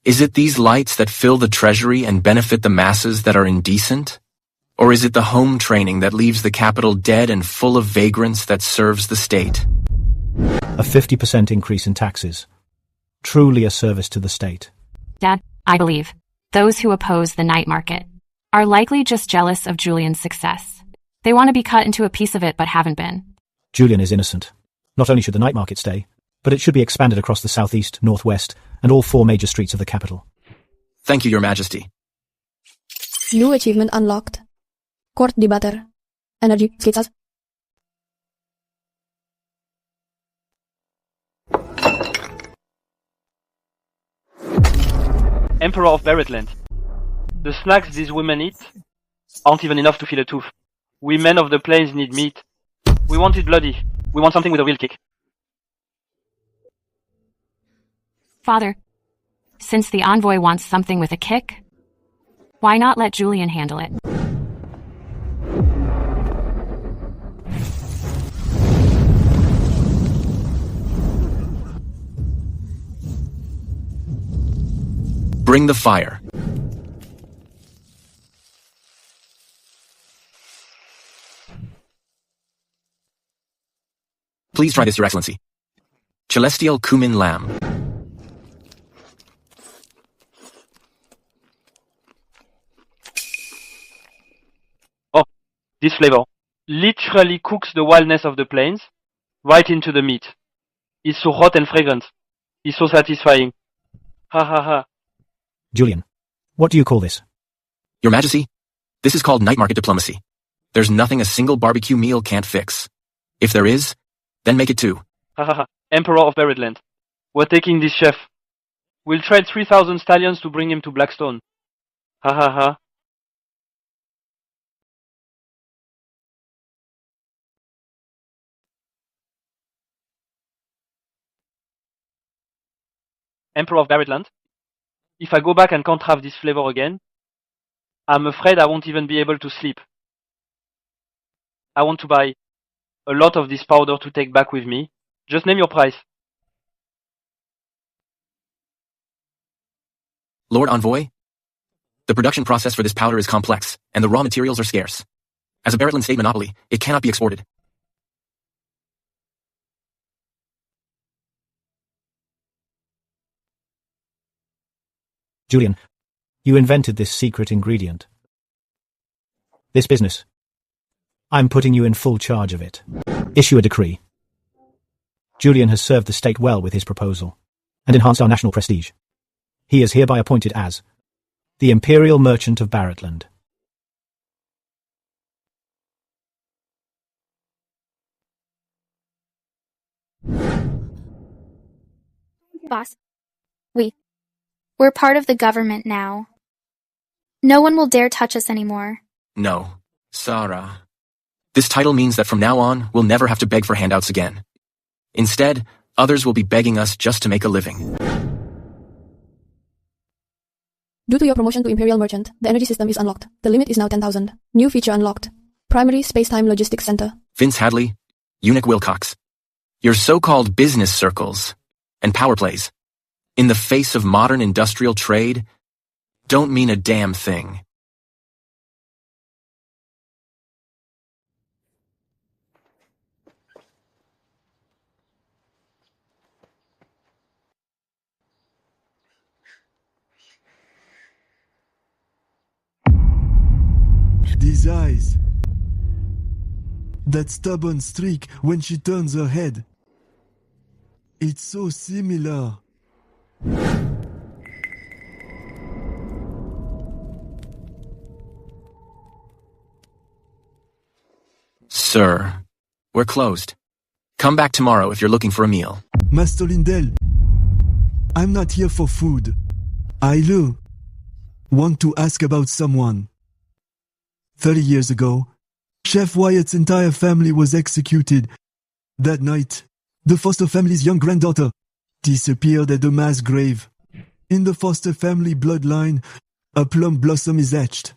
is it these lights that fill the treasury and benefit the masses that are indecent? Or is it the home training that leaves the capital dead and full of vagrants that serves the state? A 50% increase in taxes. Truly a service to the state. Dad, I believe those who oppose the night market are likely just jealous of Julian's success. They want to be cut into a piece of it but haven't been. Julian is innocent. Not only should the night market stay, but it should be expanded across the southeast, northwest, and all 4 major streets of the capital. Thank you, Your Majesty. New achievement unlocked. Court debater. Energy skitsas. Emperor of Barretland. The snacks these women eat aren't even enough to fill a tooth. We men of the plains need meat. We want it bloody. We want something with a real kick. Father, since the envoy wants something with a kick, why not let Julian handle it? Bring the fire. Please try this, Your Excellency. Celestial cumin lamb. Oh, this flavor literally cooks the wildness of the plains right into the meat. It's so hot and fragrant. It's so satisfying. Ha ha ha. Julian, what do you call this? Your Majesty, this is called night market diplomacy. There's nothing a single barbecue meal can't fix. If there is, then make it two. Ha ha ha. Emperor of Buried Land. We're taking this chef. We'll trade 3,000 stallions to bring him to Blackstone. Ha ha ha. Emperor of Buried Land. If I go back and can't have this flavor again, I'm afraid I won't even be able to sleep. I want to buy a lot of this powder to take back with me. Just name your price. Lord Envoy, the production process for this powder is complex, and the raw materials are scarce. As a Barrettland state monopoly, it cannot be exported. Julian, you invented this secret ingredient. This business. I'm putting you in full charge of it. Issue a decree. Julian has served the state well with his proposal, and enhanced our national prestige. He is hereby appointed as the Imperial Merchant of Barrettland. Boss, we're part of the government now. No one will dare touch us anymore. No, Sarah. This title means that from now on, we'll never have to beg for handouts again. Instead, others will be begging us just to make a living. Due to your promotion to Imperial Merchant, the energy system is unlocked. The limit is now 10,000. New feature unlocked. Primary Space-Time Logistics Center. Vince Hadley, Eunuch Wilcox. Your so-called business circles and power plays, in the face of modern industrial trade, don't mean a damn thing. These eyes. That stubborn streak when she turns her head. It's so similar. Sir, we're closed. Come back tomorrow if you're looking for a meal. Master Lindell, I'm not here for food. I want to ask about someone. 30 years ago, Chef Wyatt's entire family was executed. That night, the Foster family's young granddaughter disappeared at the mass grave. In the Foster family bloodline, a plum blossom is etched.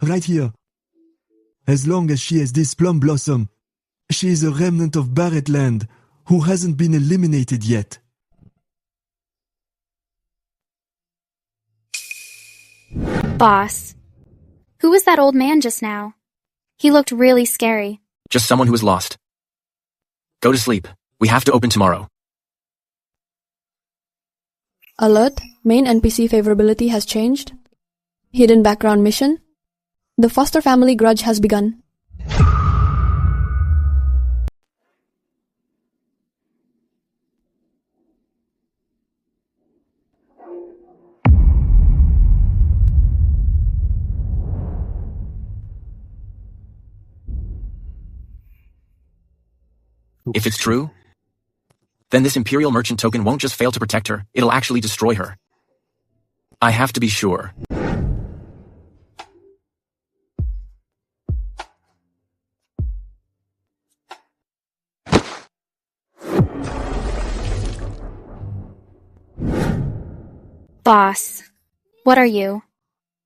Right here. As long as she has this plum blossom, she is a remnant of Barrettland who hasn't been eliminated yet. Boss, who was that old man just now? He looked really scary. Just someone who is lost. Go to sleep. We have to open tomorrow. Alert. Main NPC favorability has changed. Hidden background mission. The Foster family grudge has begun. If it's true, then this Imperial Merchant token won't just fail to protect her, it'll actually destroy her. I have to be sure. Boss, what are you?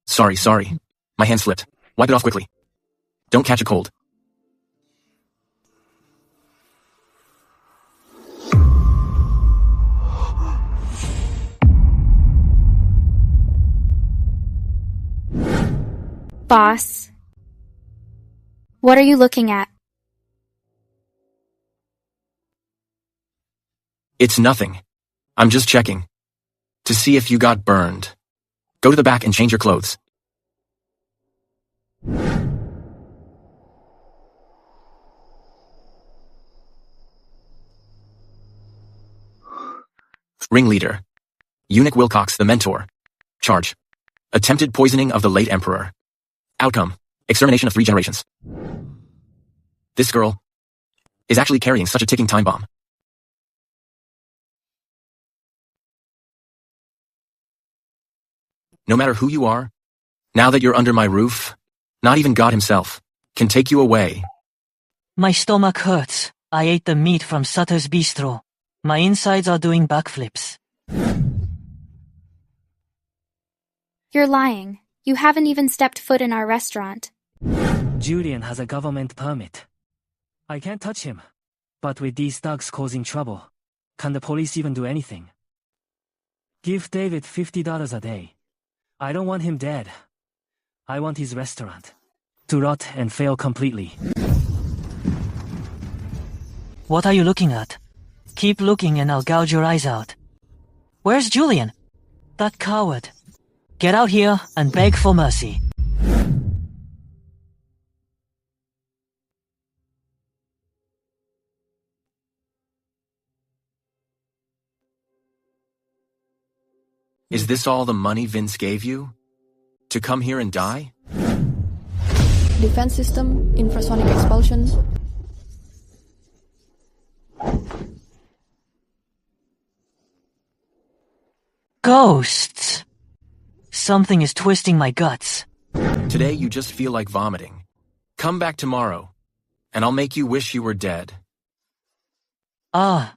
Sorry. My hand slipped. Wipe it off quickly. Don't catch a cold. Boss. What are you looking at? It's nothing. I'm just checking. To see if you got burned. Go to the back and change your clothes. Ringleader. Eunuch Wilcox, the mentor. Charge. Attempted poisoning of the late emperor. Outcome. Extermination of 3 generations. This girl is actually carrying such a ticking time bomb. No matter who you are, now that you're under my roof, not even God himself can take you away. My stomach hurts. I ate the meat from Sutter's Bistro. My insides are doing backflips. You're lying. You haven't even stepped foot in our restaurant. Julian has a government permit. I can't touch him. But with these thugs causing trouble, can the police even do anything? Give David $50 a day. I don't want him dead. I want his restaurant to rot and fail completely. What are you looking at? Keep looking and I'll gouge your eyes out. Where's Julian? That coward. Get out here and beg for mercy. Is this all the money Vince gave you? To come here and die? Defense system, infrasonic expulsion. Ghosts! Something is twisting my guts. Today you just feel like vomiting. Come back tomorrow, and I'll make you wish you were dead. Ah.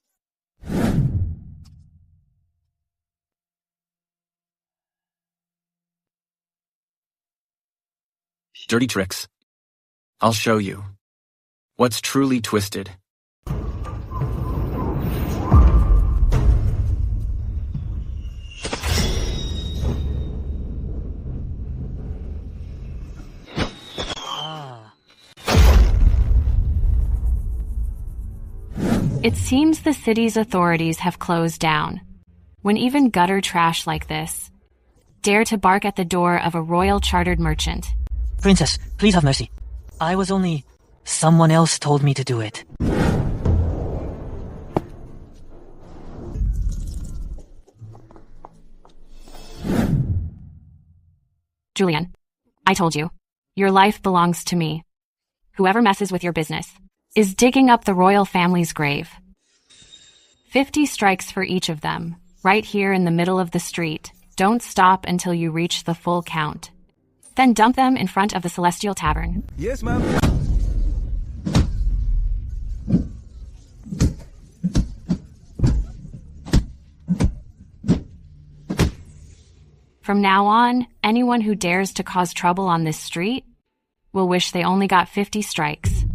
Dirty tricks. I'll show you what's truly twisted. It seems the city's authorities have closed down. When even gutter trash like this dare to bark at the door of a royal chartered merchant. Princess, please have mercy. I was only... Someone else told me to do it. Julian, I told you. Your life belongs to me. Whoever messes with your business is digging up the royal family's grave. 50 strikes for each of them, right here in the middle of the street. Don't stop until you reach the full count. Then dump them in front of the Celestial Tavern. Yes, ma'am. From now on, anyone who dares to cause trouble on this street will wish they only got 50 strikes.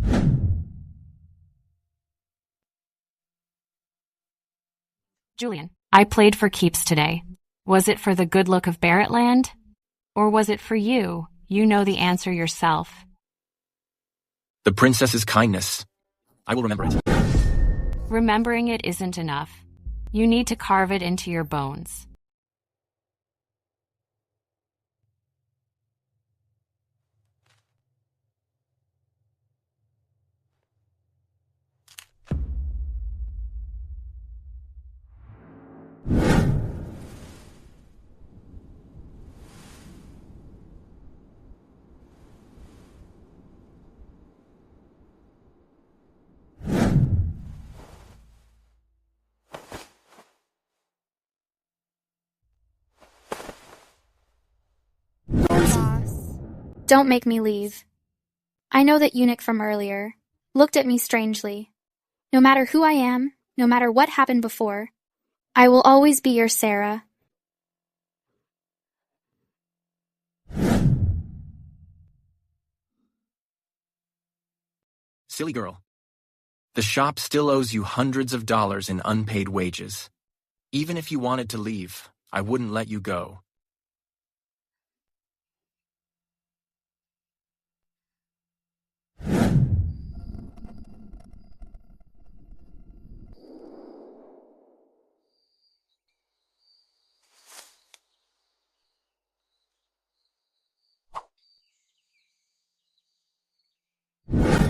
Julian, I played for keeps today. Was it for the good look of Barrettland? Or was it for you? You know the answer yourself. The princess's kindness. I will remember it. Remembering it isn't enough. You need to carve it into your bones. Don't make me leave. I know that eunuch from earlier looked at me strangely. No matter who I am, no matter what happened before, I will always be your Sarah. Silly girl. The shop still owes you hundreds of dollars in unpaid wages. Even if you wanted to leave, I wouldn't let you go.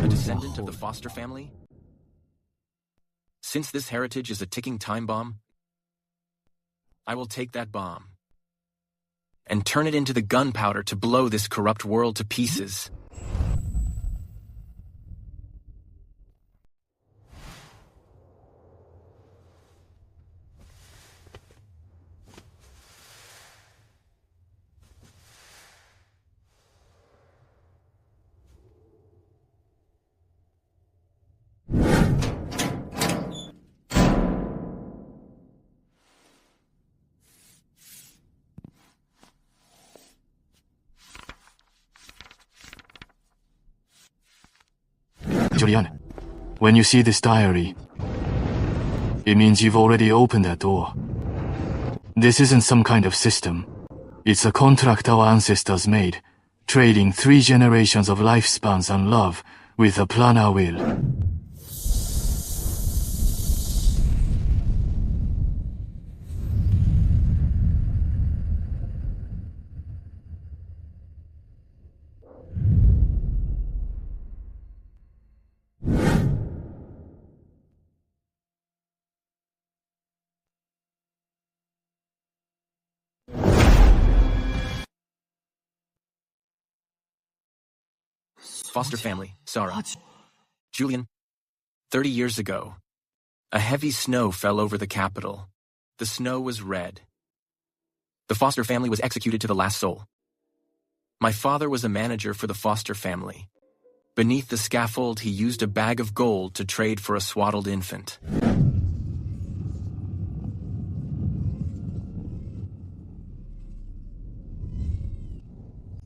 A descendant of the Foster family? Since this heritage is a ticking time bomb, I will take that bomb and turn it into the gunpowder to blow this corrupt world to pieces. Julian, when you see this diary, it means you've already opened that door. This isn't some kind of system. It's a contract our ancestors made, trading 3 generations of lifespans and love with a planar will. Foster family, Sarah. Julian, 30 years ago, a heavy snow fell over the capital. The snow was red. The Foster family was executed to the last soul. My father was a manager for the Foster family. Beneath the scaffold, he used a bag of gold to trade for a swaddled infant.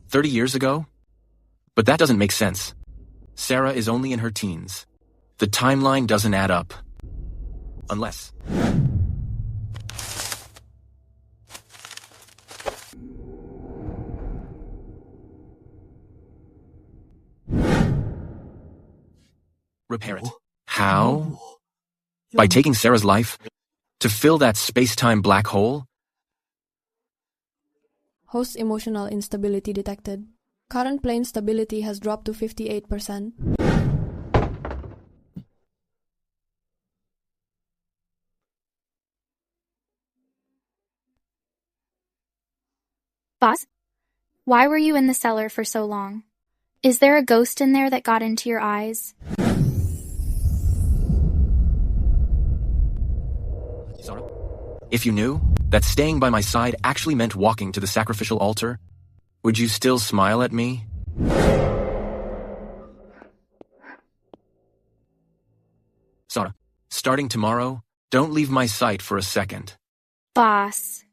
"30 years ago? But that doesn't make sense. Sarah is only in her teens. The timeline doesn't add up. Unless... repair it. How? By taking Sarah's life? To fill that space-time black hole? Host emotional instability detected. Current plane stability has dropped to 58%. Boss? Why were you in the cellar for so long? Is there a ghost in there that got into your eyes? Sarah? If you knew that staying by my side actually meant walking to the sacrificial altar, would you still smile at me? Sarah, starting tomorrow, don't leave my sight for a second. Boss.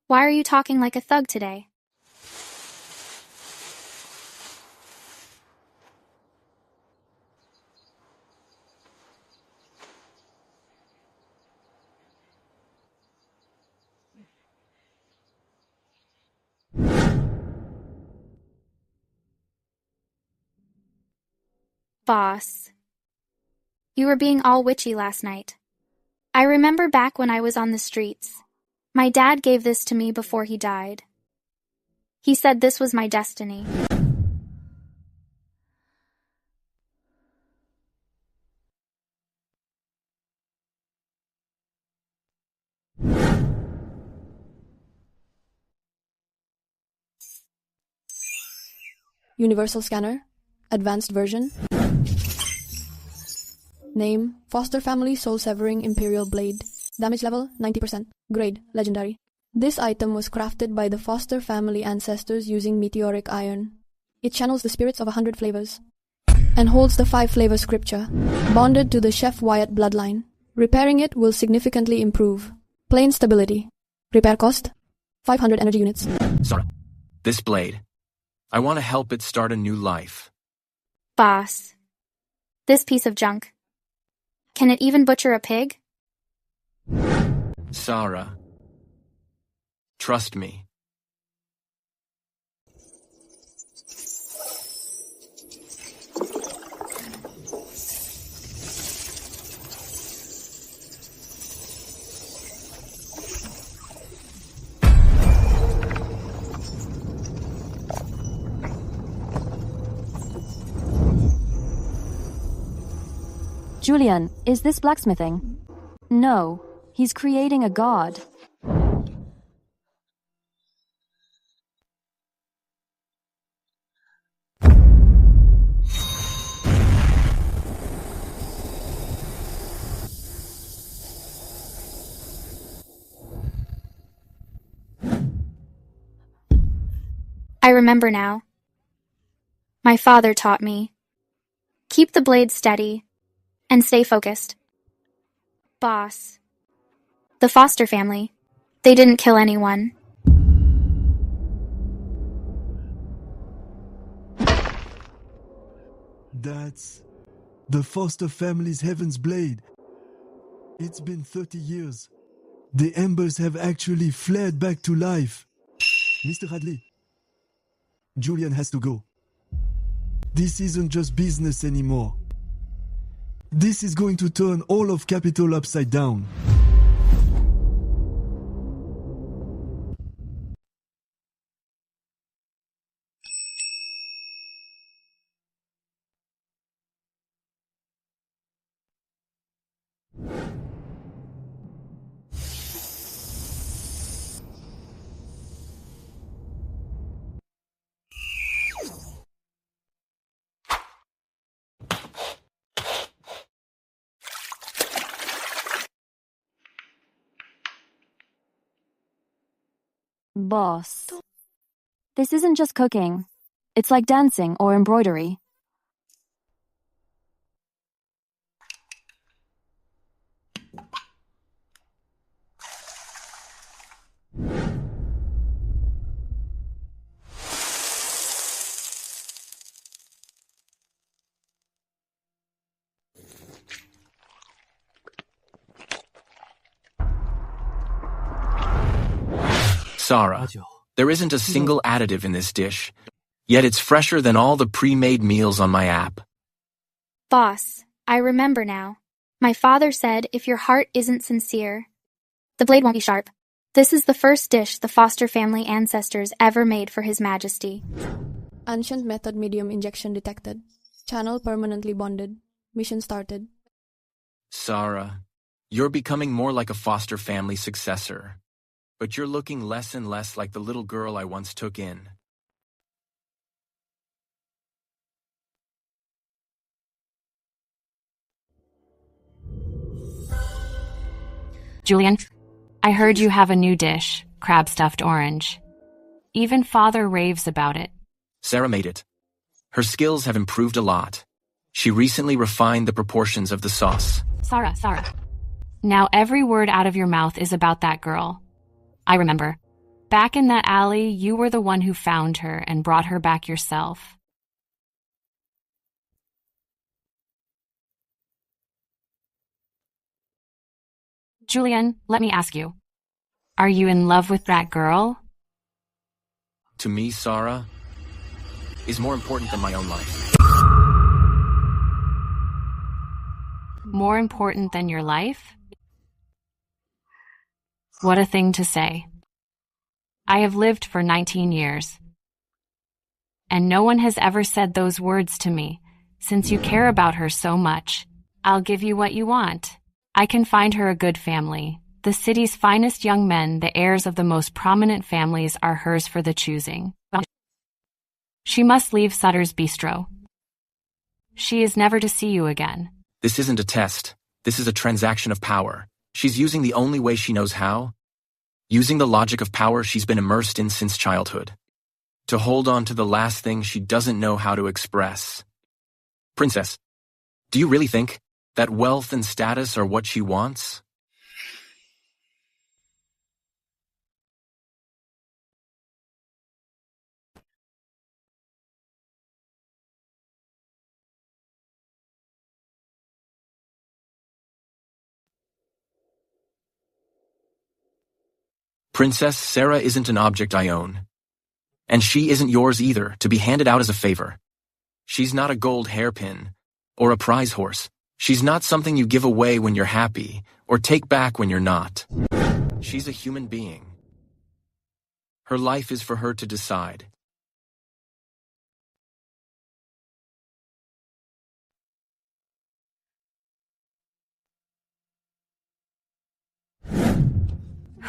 Why are you talking like a thug today? Boss. You were being all witchy last night. I remember back when I was on the streets. My dad gave this to me before he died. He said this was my destiny. Universal scanner. Advanced version. Name, Foster Family Soul Severing Imperial Blade. Damage level, 90%. Grade, Legendary. This item was crafted by the Foster family ancestors using meteoric iron. It channels the spirits of 100 flavors. And holds the 5-flavor scripture, bonded to the Chef Wyatt bloodline. Repairing it will significantly improve. Plane stability. Repair cost, 500 energy units. Sarah, this blade, I want to help it start a new life. Boss. This piece of junk. Can it even butcher a pig? Sarah, trust me. Julian, is this blacksmithing? No, he's creating a god. I remember now. My father taught me. Keep the blade steady and stay focused. Boss. The Foster family. They didn't kill anyone. That's the Foster family's Heaven's Blade. It's been 30 years. The embers have actually flared back to life. Mr. Hadley, Julian has to go. This isn't just business anymore. This is going to turn all of Capitol upside down. Boss. This isn't just cooking. It's like dancing or embroidery. Sarah, there isn't a single additive in this dish, yet it's fresher than all the pre-made meals on my app. Boss, I remember now. My father said if your heart isn't sincere, the blade won't be sharp. This is the first dish the Foster family ancestors ever made for His Majesty. Ancient method medium injection detected. Channel permanently bonded. Mission started. Sarah, you're becoming more like a Foster family successor, but you're looking less and less like the little girl I once took in. Julian, I heard you have a new dish, crab stuffed orange. Even Father raves about it. Sarah made it. Her skills have improved a lot. She recently refined the proportions of the sauce. Sarah. Now every word out of your mouth is about that girl. I remember. Back in that alley, you were the one who found her and brought her back yourself. Julian, let me ask you. Are you in love with that girl? To me, Sarah is more important than my own life. More important than your life? What a thing to say. I have lived for 19 years. And no one has ever said those words to me. Since you care about her so much, I'll give you what you want. I can find her a good family. The city's finest young men, the heirs of the most prominent families, are hers for the choosing. She must leave Sutter's Bistro. She is never to see you again. This isn't a test. This is a transaction of power. She's using the only way she knows how. Using the logic of power she's been immersed in since childhood. To hold on to the last thing she doesn't know how to express. Princess, do you really think that wealth and status are what she wants? Princess, Sarah isn't an object I own. And she isn't yours either, to be handed out as a favor. She's not a gold hairpin or a prize horse. She's not something you give away when you're happy or take back when you're not. She's a human being. Her life is for her to decide.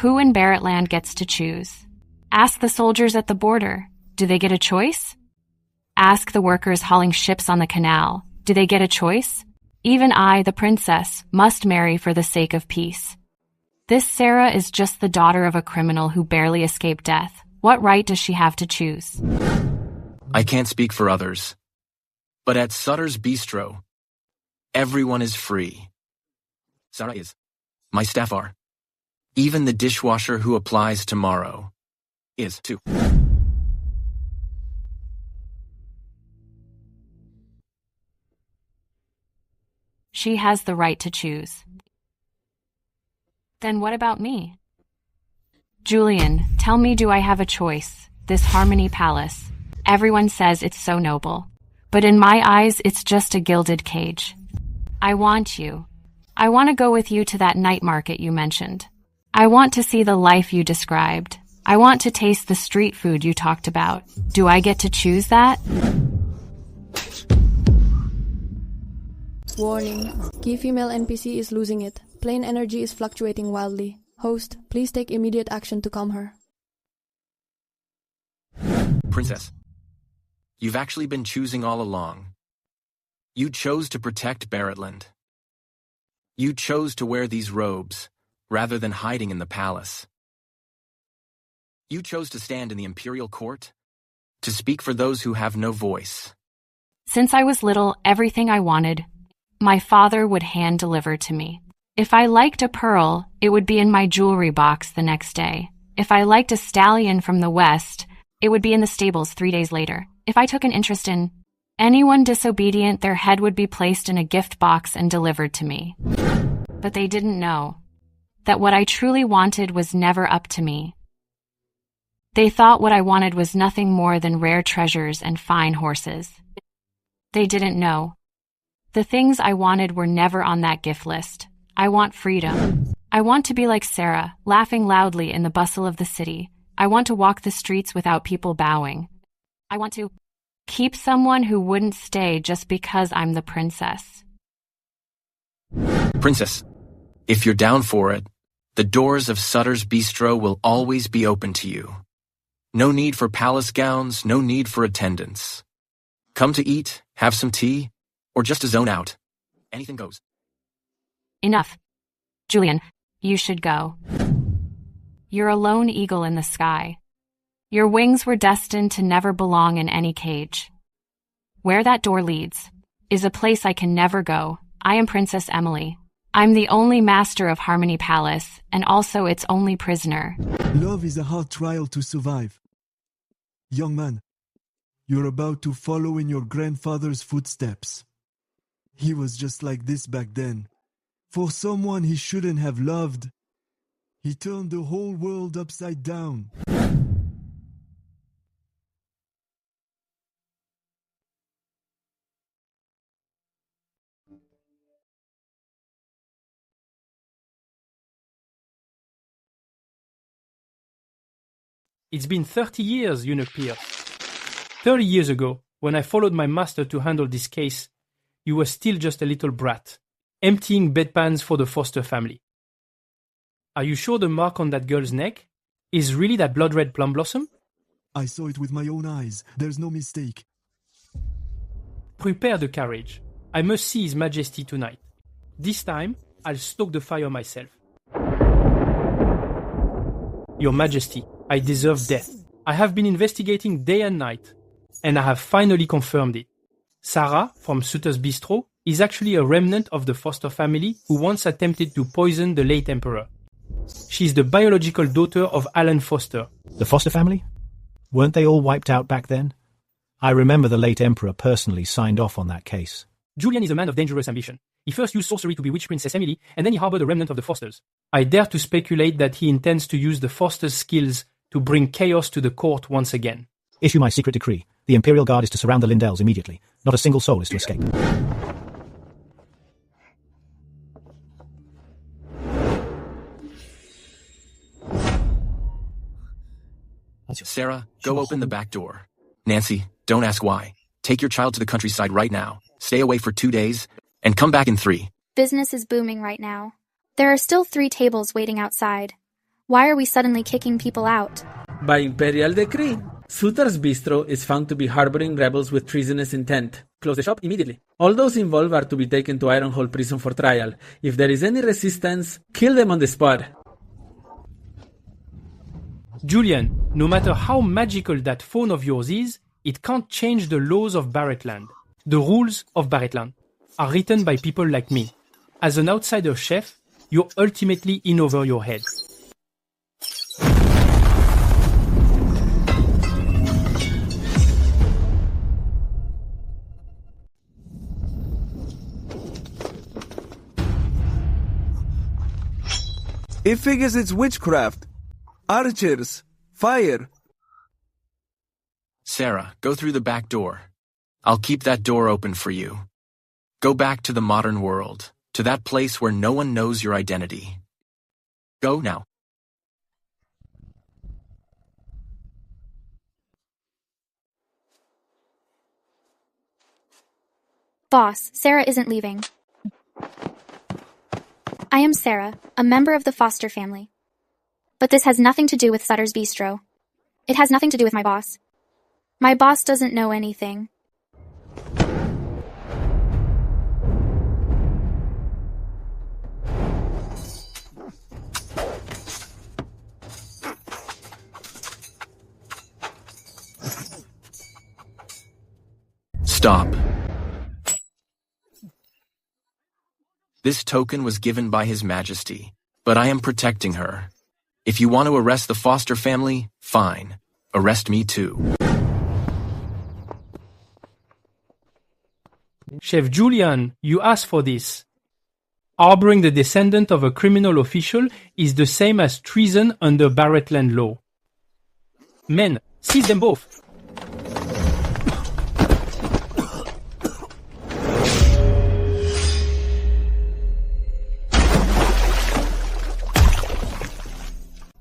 Who in Barrettland gets to choose? Ask the soldiers at the border. Do they get a choice? Ask the workers hauling ships on the canal. Do they get a choice? Even I, the princess, must marry for the sake of peace. This Sarah is just the daughter of a criminal who barely escaped death. What right does she have to choose? I can't speak for others, but at Sutter's Bistro, everyone is free. Sarah is. My staff are. Even the dishwasher who applies tomorrow is too. She has the right to choose. Then what about me? Julian, tell me, do I have a choice? This Harmony Palace. Everyone says it's so noble. But in my eyes, it's just a gilded cage. I want you. I want to go with you to that night market you mentioned. I want to see the life you described. I want to taste the street food you talked about. Do I get to choose that? Warning. Key female NPC is losing it. Plane energy is fluctuating wildly. Host, please take immediate action to calm her. Princess, you've actually been choosing all along. You chose to protect Barrettland. You chose to wear these robes, rather than hiding in the palace. You chose to stand in the imperial court, to speak for those who have no voice. Since I was little, everything I wanted, my father would hand deliver to me. If I liked a pearl, it would be in my jewelry box the next day. If I liked a stallion from the west, it would be in the stables 3 days later. If I took an interest in anyone disobedient, their head would be placed in a gift box and delivered to me. But they didn't know that what I truly wanted was never up to me. They thought what I wanted was nothing more than rare treasures and fine horses. They didn't know. The things I wanted were never on that gift list. I want freedom. I want to be like Sarah, laughing loudly in the bustle of the city. I want to walk the streets without people bowing. I want to keep someone who wouldn't stay just because I'm the princess. Princess, if you're down for it, the doors of Sutter's Bistro will always be open to you. No need for palace gowns, no need for attendance. Come to eat, have some tea, or just to zone out. Anything goes. Enough. Julian, you should go. You're a lone eagle in the sky. Your wings were destined to never belong in any cage. Where that door leads is a place I can never go. I am Princess Emily. I'm the only master of Harmony Palace, and also its only prisoner. Love is a hard trial to survive. Young man, you're about to follow in your grandfather's footsteps. He was just like this back then. For someone he shouldn't have loved, he turned the whole world upside down. It's been 30 years, Eunuch Pierce. 30 years ago, when I followed my master to handle this case, you were still just a little brat, emptying bedpans for the Foster family. Are you sure the mark on that girl's neck is really that blood-red plum blossom? I saw it with my own eyes. There's no mistake. Prepare the carriage. I must see His Majesty tonight. This time, I'll stoke the fire myself. Your Majesty, I deserve death. I have been investigating day and night, and I have finally confirmed it. Sarah, from Sutter's Bistro, is actually a remnant of the Foster family who once attempted to poison the late Emperor. She's the biological daughter of Alan Foster. The Foster family? Weren't they all wiped out back then? I remember the late Emperor personally signed off on that case. Julian is a man of dangerous ambition. He first used sorcery to bewitch Princess Emily, and then he harbored a remnant of the Fosters. I dare to speculate that he intends to use the Fosters' skills to bring chaos to the court once again. Issue my secret decree. The Imperial Guard is to surround the Lindells immediately. Not a single soul is to escape. Sarah, go open the back door. Nancy, don't ask why. Take your child to the countryside right now. Stay away for 2 days, and come back in 3. Business is booming right now. There are still 3 tables waiting outside. Why are we suddenly kicking people out? By imperial decree, Suitor's Bistro is found to be harboring rebels with treasonous intent. Close the shop immediately. All those involved are to be taken to Ironhole Prison for trial. If there is any resistance, kill them on the spot. Julian, no matter how magical that phone of yours is, it can't change the laws of Barretland. The rules of Barretland are written by people like me. As an outsider chef, you're ultimately in over your head. It figures it's witchcraft. Archers. Fire. Sarah, go through the back door. I'll keep that door open for you. Go back to the modern world, to that place where no one knows your identity. Go now. Boss, Sarah isn't leaving. I am Sarah, a member of the Foster family. But this has nothing to do with Sutter's Bistro. It has nothing to do with my boss. My boss doesn't know anything. Stop. This token was given by His Majesty, but I am protecting her. If you want to arrest the Foster family, fine. Arrest me too. Chef Julian, you asked for this. Harboring the descendant of a criminal official is the same as treason under Barretland law. Men, seize them both.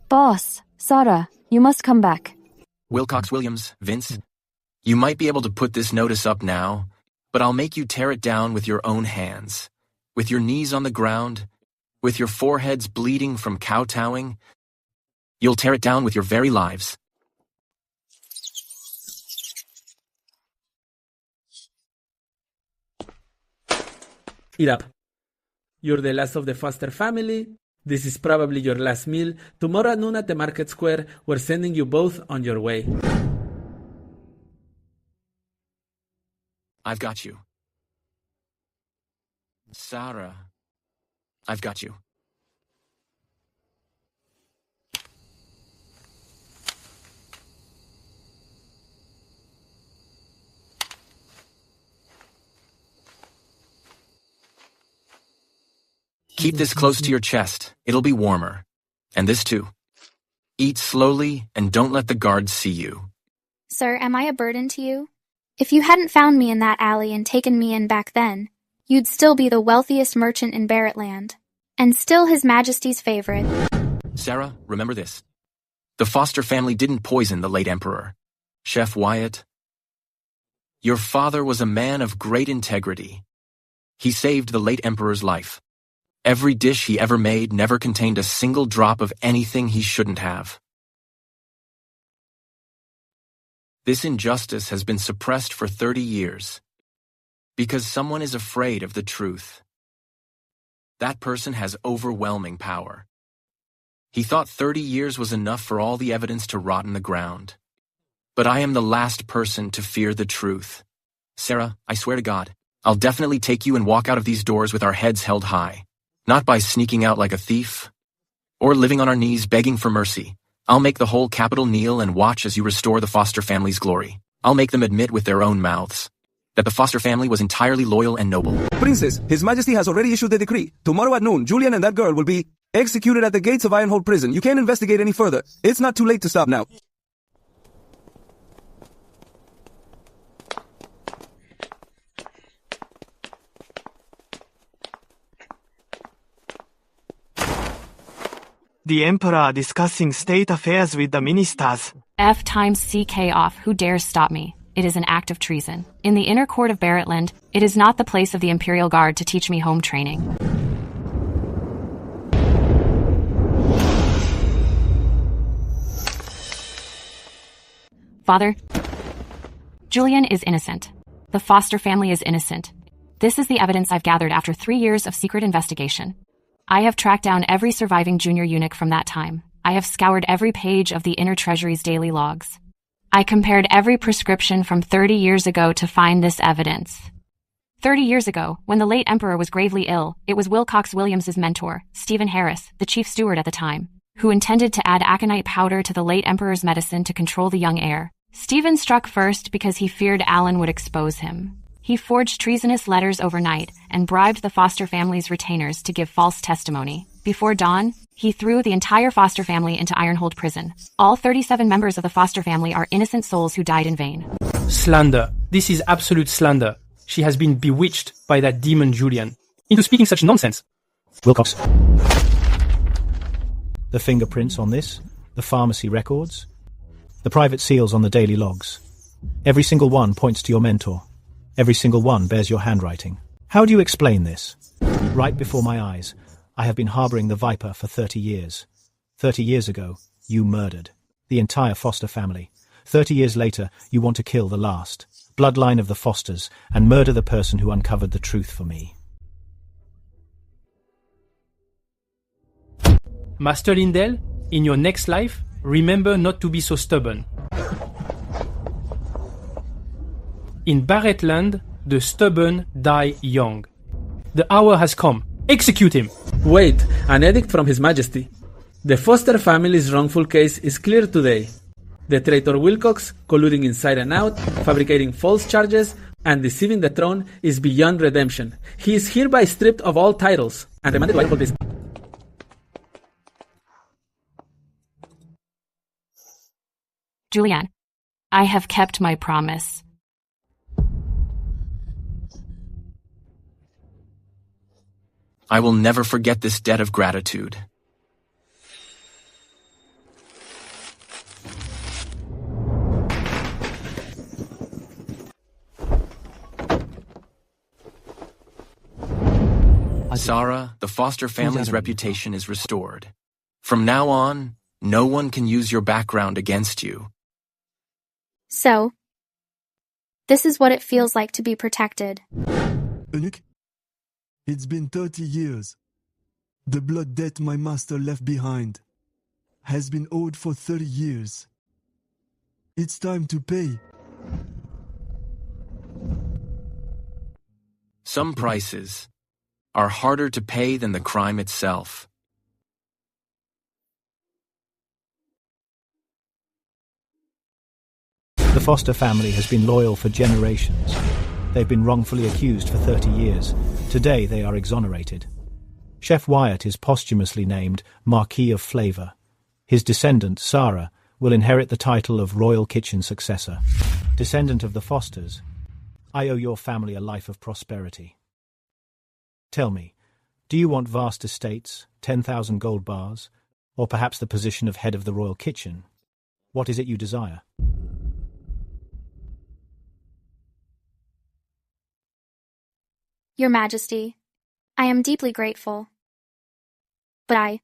Boss, Sarah, you must come back. Wilcox Williams, Vince, you might be able to put this notice up now, but I'll make you tear it down with your own hands. With your knees on the ground, with your foreheads bleeding from kowtowing. You'll tear it down with your very lives. Eat up. You're the last of the Foster family. This is probably your last meal. Tomorrow at noon at the Market Square, we're sending you both on your way. I've got you. Sarah, I've got you. Keep this close to your chest. It'll be warmer. And this too. Eat slowly and don't let the guards see you. Sir, am I a burden to you? If you hadn't found me in that alley and taken me in back then, you'd still be the wealthiest merchant in Barretland. And still His Majesty's favorite. Sarah, remember this. The Foster family didn't poison the late Emperor. Chef Wyatt. Your father was a man of great integrity. He saved the late Emperor's life. Every dish he ever made never contained a single drop of anything he shouldn't have. This injustice has been suppressed for 30 years because someone is afraid of the truth. That person has overwhelming power. He thought 30 years was enough for all the evidence to rot in the ground. But I am the last person to fear the truth. Sarah, I swear to God, I'll definitely take you and walk out of these doors with our heads held high. Not by sneaking out like a thief, or living on our knees begging for mercy. I'll make the whole capital kneel and watch as you restore the Foster family's glory. I'll make them admit with their own mouths that the Foster family was entirely loyal and noble. Princess, His Majesty has already issued the decree. Tomorrow at noon, Julian and that girl will be executed at the gates of Ironhole Prison. You can't investigate any further. It's not too late to stop now. The Emperor discussing state affairs with the ministers. F times CK off. Who dares stop me? It is an act of treason. In the inner court of Barretland, it is not the place of the Imperial Guard to teach me home training. Father, Julian is innocent. The Foster family is innocent. This is the evidence I've gathered after 3 years of secret investigation. I have tracked down every surviving junior eunuch from that time. I have scoured every page of the Inner Treasury's daily logs. I compared every prescription from 30 years ago to find this evidence. 30 years ago, when the late emperor was gravely ill, it was Wilcox Williams's mentor, Stephen Harris, the chief steward at the time, who intended to add aconite powder to the late emperor's medicine to control the young heir. Stephen struck first because he feared Alan would expose him. He forged treasonous letters overnight and bribed the Foster family's retainers to give false testimony. Before dawn, he threw the entire Foster family into Ironhold prison. All 37 members of the Foster family are innocent souls who died in vain. Slander. This is absolute slander. She has been bewitched by that demon Julian into speaking such nonsense. Wilcox. The fingerprints on this, the pharmacy records, the private seals on the daily logs. Every single one points to your mentor. Every single one bears your handwriting. How do you explain this? Right before my eyes, I have been harboring the Viper for 30 years. 30 years ago, you murdered the entire Foster family. 30 years later, you want to kill the last bloodline of the Fosters and murder the person who uncovered the truth for me. Master Lindell, in your next life, remember not to be so stubborn. In Barrettland, the stubborn die young. The hour has come. Execute him! Wait, an edict from His Majesty. The Foster family's wrongful case is clear today. The traitor Wilcox, colluding inside and out, fabricating false charges, and deceiving the throne is beyond redemption. He is hereby stripped of all titles and remanded to Ironhold prison. Julian, I have kept my promise. I will never forget this debt of gratitude. Sarah, the Foster family's reputation is restored. From now on, no one can use your background against you. So, this is what it feels like to be protected. Eunuch, it's been 30 years. The blood debt my master left behind has been owed for 30 years. It's time to pay. Some prices are harder to pay than the crime itself. The Foster family has been loyal for generations. They've been wrongfully accused for 30 years. Today they are exonerated. Chef Wyatt is posthumously named Marquis of Flavor. His descendant, Sarah, will inherit the title of Royal Kitchen Successor. Descendant of the Fosters, I owe your family a life of prosperity. Tell me, do you want vast estates, 10,000 gold bars, or perhaps the position of head of the Royal Kitchen? What is it you desire? Your Majesty, I am deeply grateful. But I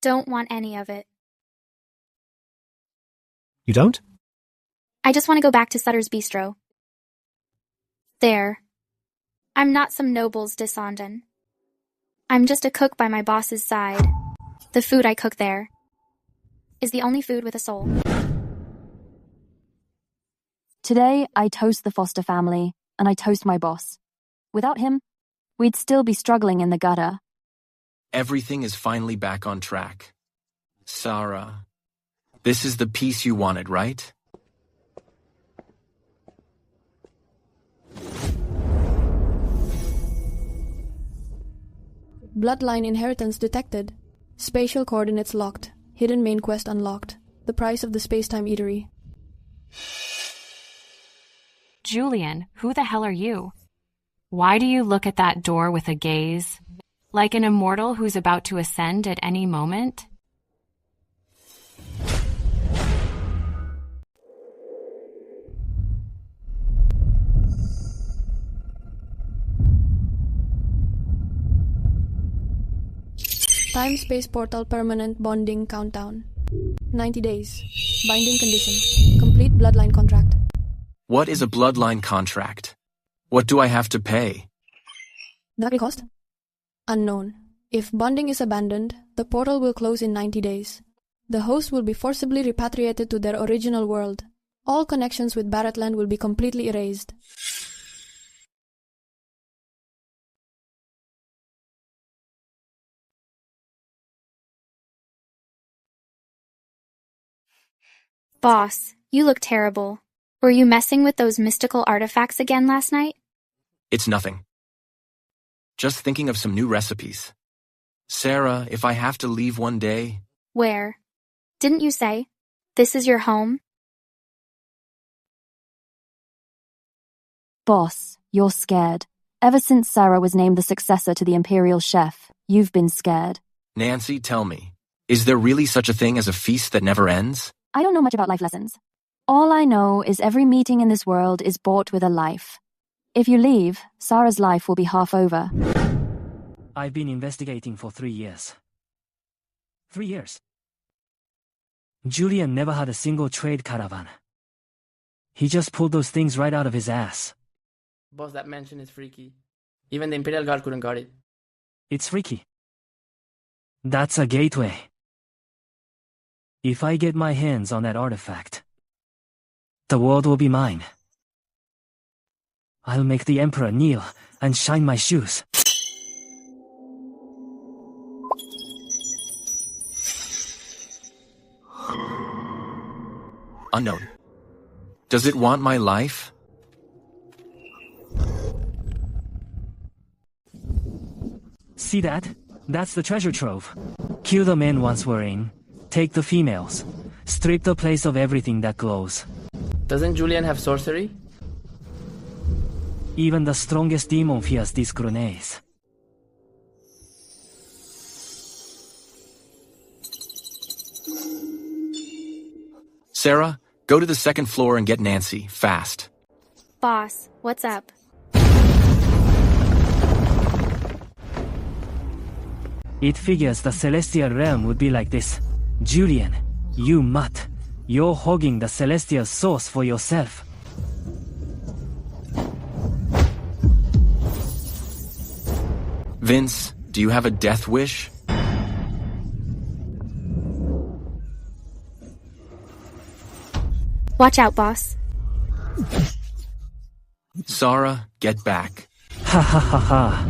don't want any of it. You don't? I just want to go back to Sutter's Bistro. There. I'm not some noble's descendant. I'm just a cook by my boss's side. The food I cook there is the only food with a soul. Today, I toast the Foster family, and I toast my boss. Without him, we'd still be struggling in the gutter. Everything is finally back on track. Sarah, this is the peace you wanted, right? Bloodline inheritance detected. Spatial coordinates locked. Hidden main quest unlocked. The price of the space-time eatery. Julian, who the hell are you? Why do you look at that door with a gaze? Like an immortal who's about to ascend at any moment? Time-space portal permanent bonding countdown. 90 days. Binding condition. Complete bloodline contract. What is a bloodline contract? What do I have to pay? The cost? Unknown. If bonding is abandoned, the portal will close in 90 days. The host will be forcibly repatriated to their original world. All connections with Barretland will be completely erased. Boss, you look terrible. Were you messing with those mystical artifacts again last night? It's nothing. Just thinking of some new recipes. Sarah, if I have to leave one day... Where? Didn't you say? This is your home? Boss, you're scared. Ever since Sarah was named the successor to the Imperial Chef, you've been scared. Nancy, tell me, is there really such a thing as a feast that never ends? I don't know much about life lessons. All I know is every meeting in this world is bought with a life. If you leave, Sarah's life will be half over. I've been investigating for 3 years. 3 years. Julian never had a single trade caravan. He just pulled those things right out of his ass. Boss, that mansion is freaky. Even the Imperial Guard couldn't guard it. It's freaky. That's a gateway. If I get my hands on that artifact, the world will be mine. I'll make the Emperor kneel and shine my shoes. Unknown. Does it want my life? See that? That's the treasure trove. Kill the men once we're in. Take the females. Strip the place of everything that glows. Doesn't Julian have sorcery? Even the strongest demon fears these grenades. Sarah, go to the second floor and get Nancy, fast. Boss, what's up? It figures the celestial realm would be like this. Julian, you mutt. You're hogging the celestial source for yourself. Vince, do you have a death wish? Watch out, boss. Sarah, get back. Ha ha ha ha.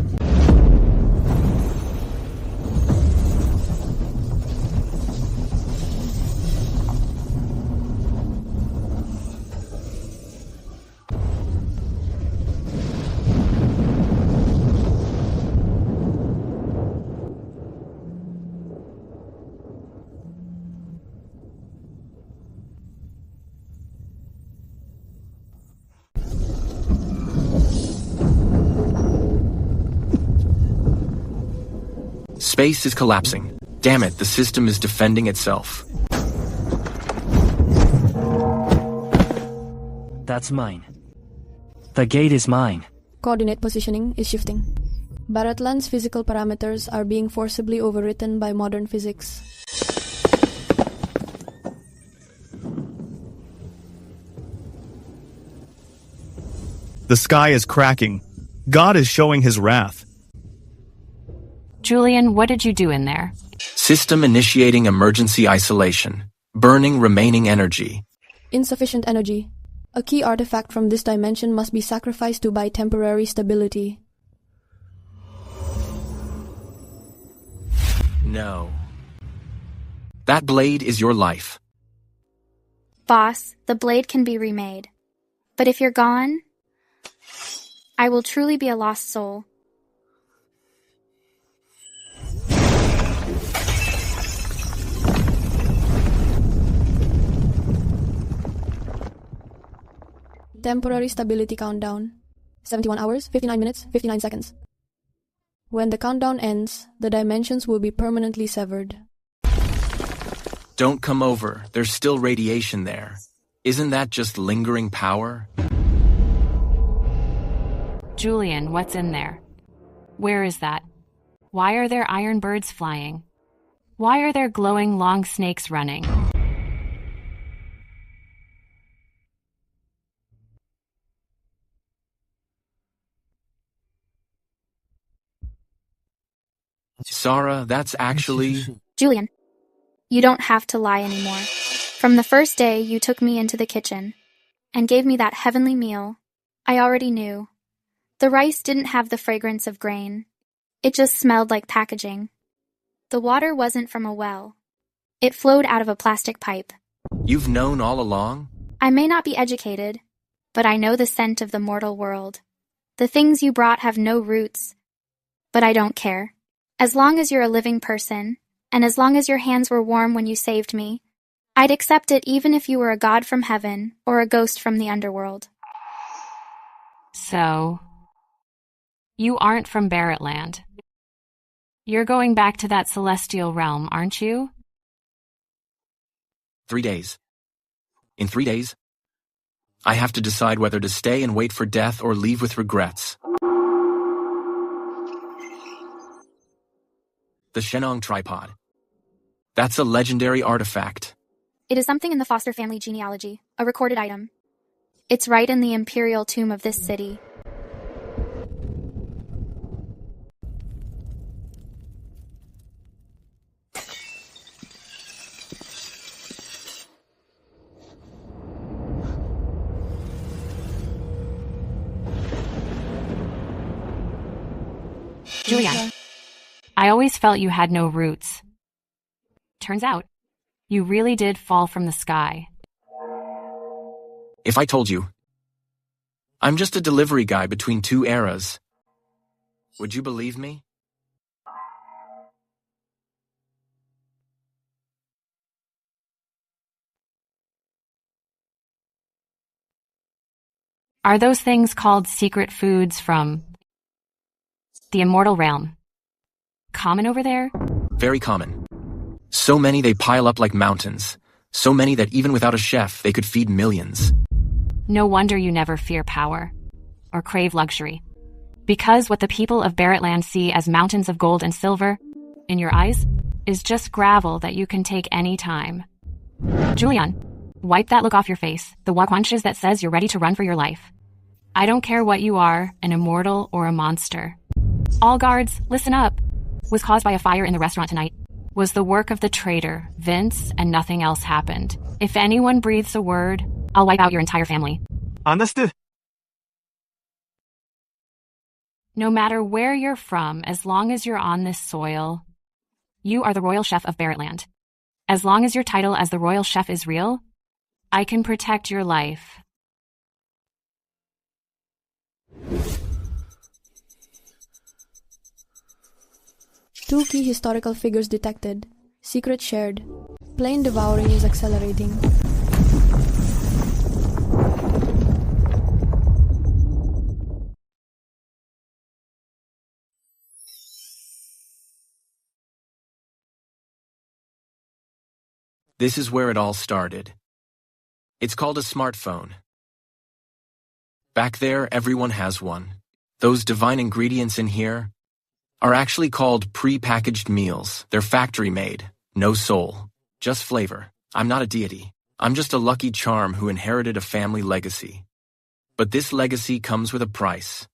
Space is collapsing. Damn it, the system is defending itself. That's mine. The gate is mine. Coordinate positioning is shifting. Barretland's physical parameters are being forcibly overwritten by modern physics. The sky is cracking. God is showing his wrath. Julian, what did you do in there? System initiating emergency isolation. Burning remaining energy. Insufficient energy. A key artifact from this dimension must be sacrificed to buy temporary stability. No. That blade is your life. Boss, the blade can be remade. But if you're gone, I will truly be a lost soul. Temporary stability countdown. 71 hours, 59 minutes, 59 seconds. When the countdown ends, the dimensions will be permanently severed. Don't come over. There's still radiation there. Isn't that just lingering power? Julian, what's in there? Where is that? Why are there iron birds flying? Why are there glowing long snakes running? Sarah, that's actually... Julian, you don't have to lie anymore. From the first day you took me into the kitchen and gave me that heavenly meal, I already knew. The rice didn't have the fragrance of grain. It just smelled like packaging. The water wasn't from a well. It flowed out of a plastic pipe. You've known all along? I may not be educated, but I know the scent of the mortal world. The things you brought have no roots, but I don't care. As long as you're a living person, and as long as your hands were warm when you saved me, I'd accept it even if you were a god from heaven or a ghost from the underworld. So, you aren't from Barrettland. You're going back to that celestial realm, aren't you? 3 days. In 3 days, I have to decide whether to stay and wait for death or leave with regrets. The Shenong tripod. That's a legendary artifact. It is something in the Foster family genealogy, a recorded item. It's right in the imperial tomb of this city. Julian, I always felt you had no roots. Turns out, you really did fall from the sky. If I told you, I'm just a delivery guy between two eras, would you believe me? Are those things called secret foods from the immortal realm common over there? Very common. So many they pile up like mountains. So many that even without a chef, they could feed millions. No wonder you never fear power or crave luxury. Because what the people of Barrettland see as mountains of gold and silver in your eyes is just gravel that you can take any time. Julian, wipe that look off your face, the waquanches that says you're ready to run for your life. I don't care what you are, an immortal or a monster. All guards, listen up. Was caused by a fire in the restaurant tonight. Was the work of the traitor, Vince, and nothing else happened. If anyone breathes a word, I'll wipe out your entire family. Understood. No matter where you're from, as long as you're on this soil, you are the royal chef of Barrettland. As long as your title as the royal chef is real, I can protect your life. Two key historical figures detected. Secret shared. Plane devouring is accelerating. This is where it all started. It's called a smartphone. Back there, everyone has one. Those divine ingredients in here are actually called pre-packaged meals. They're factory-made. No soul. Just flavor. I'm not a deity. I'm just a lucky charm who inherited a family legacy. But this legacy comes with a price.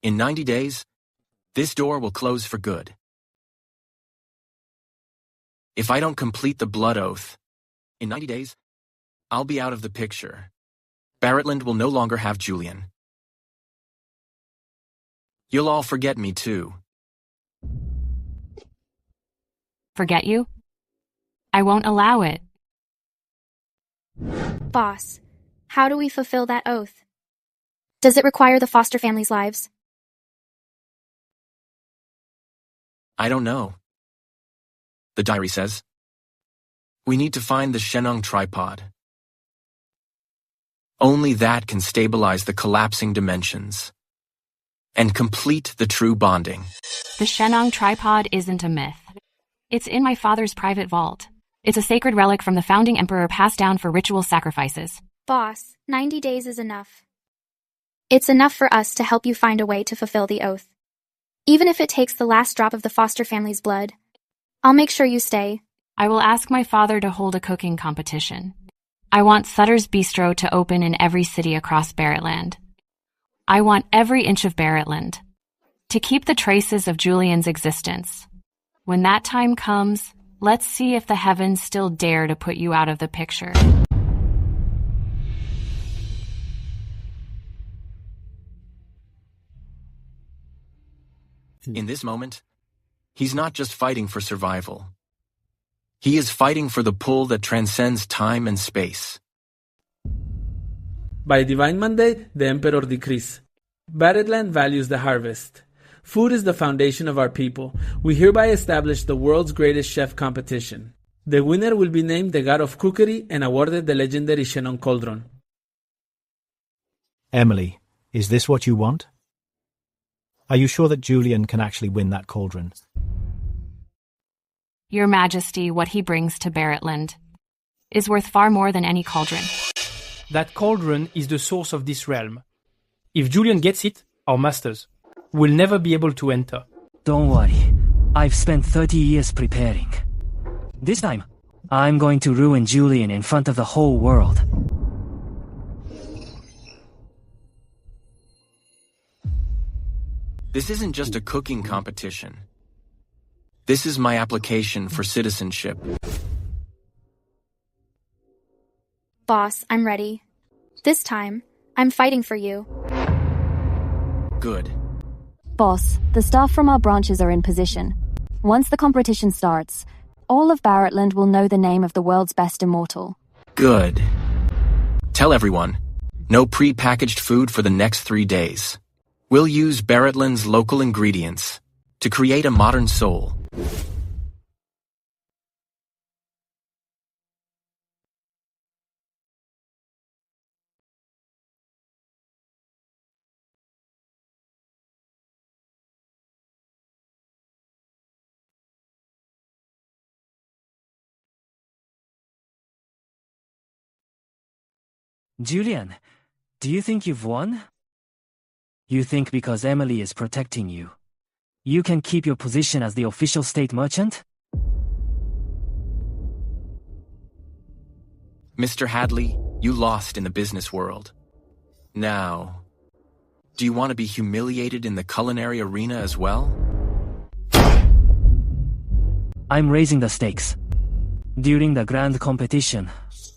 In 90 days, this door will close for good. If I don't complete the blood oath, in 90 days, I'll be out of the picture. Barrettland will no longer have Julian. You'll all forget me too. Forget you? I won't allow it. Boss, how do we fulfill that oath? Does it require the Foster family's lives? I don't know. The diary says we need to find the Shenong tripod. Only that can stabilize the collapsing dimensions and complete the true bonding. The Shenong tripod isn't a myth. It's in my father's private vault. It's a sacred relic from the founding emperor passed down for ritual sacrifices. Boss, 90 days is enough. It's enough for us to help you find a way to fulfill the oath. Even if it takes the last drop of the Foster family's blood, I'll make sure you stay. I will ask my father to hold a cooking competition. I want Sutter's Bistro to open in every city across Barrettland. I want every inch of Barrettland to keep the traces of Julian's existence When that time comes, let's see if the heavens still dare to put you out of the picture. In this moment, he's not just fighting for survival. He is fighting for the pull that transcends time and space. By divine mandate, the Emperor decrees. Barretland values the harvest. Food is the foundation of our people. We hereby establish the world's greatest chef competition. The winner will be named the god of cookery and awarded the legendary Shannon Cauldron. Emily, is this what you want? Are you sure that Julian can actually win that cauldron? Your Majesty, what he brings to Barretland is worth far more than any cauldron. That cauldron is the source of this realm. If Julian gets it, our masters will never be able to enter. Don't worry. I've spent 30 years preparing. This time, I'm going to ruin Julian in front of the whole world. This isn't just a cooking competition. This is my application for citizenship. Boss, I'm ready. This time, I'm fighting for you. Good. Boss, the staff from our branches are in position. Once the competition starts, all of Barretland will know the name of the world's best immortal. Good. Tell everyone, no pre-packaged food for the next 3 days. We'll use Barretland's local ingredients to create a modern soul. Julian, do you think you've won? You think because Emily is protecting you, you can keep your position as the official state merchant? Mr. Hadley, you lost in the business world. Now, do you want to be humiliated in the culinary arena as well? I'm raising the stakes. During the grand competition,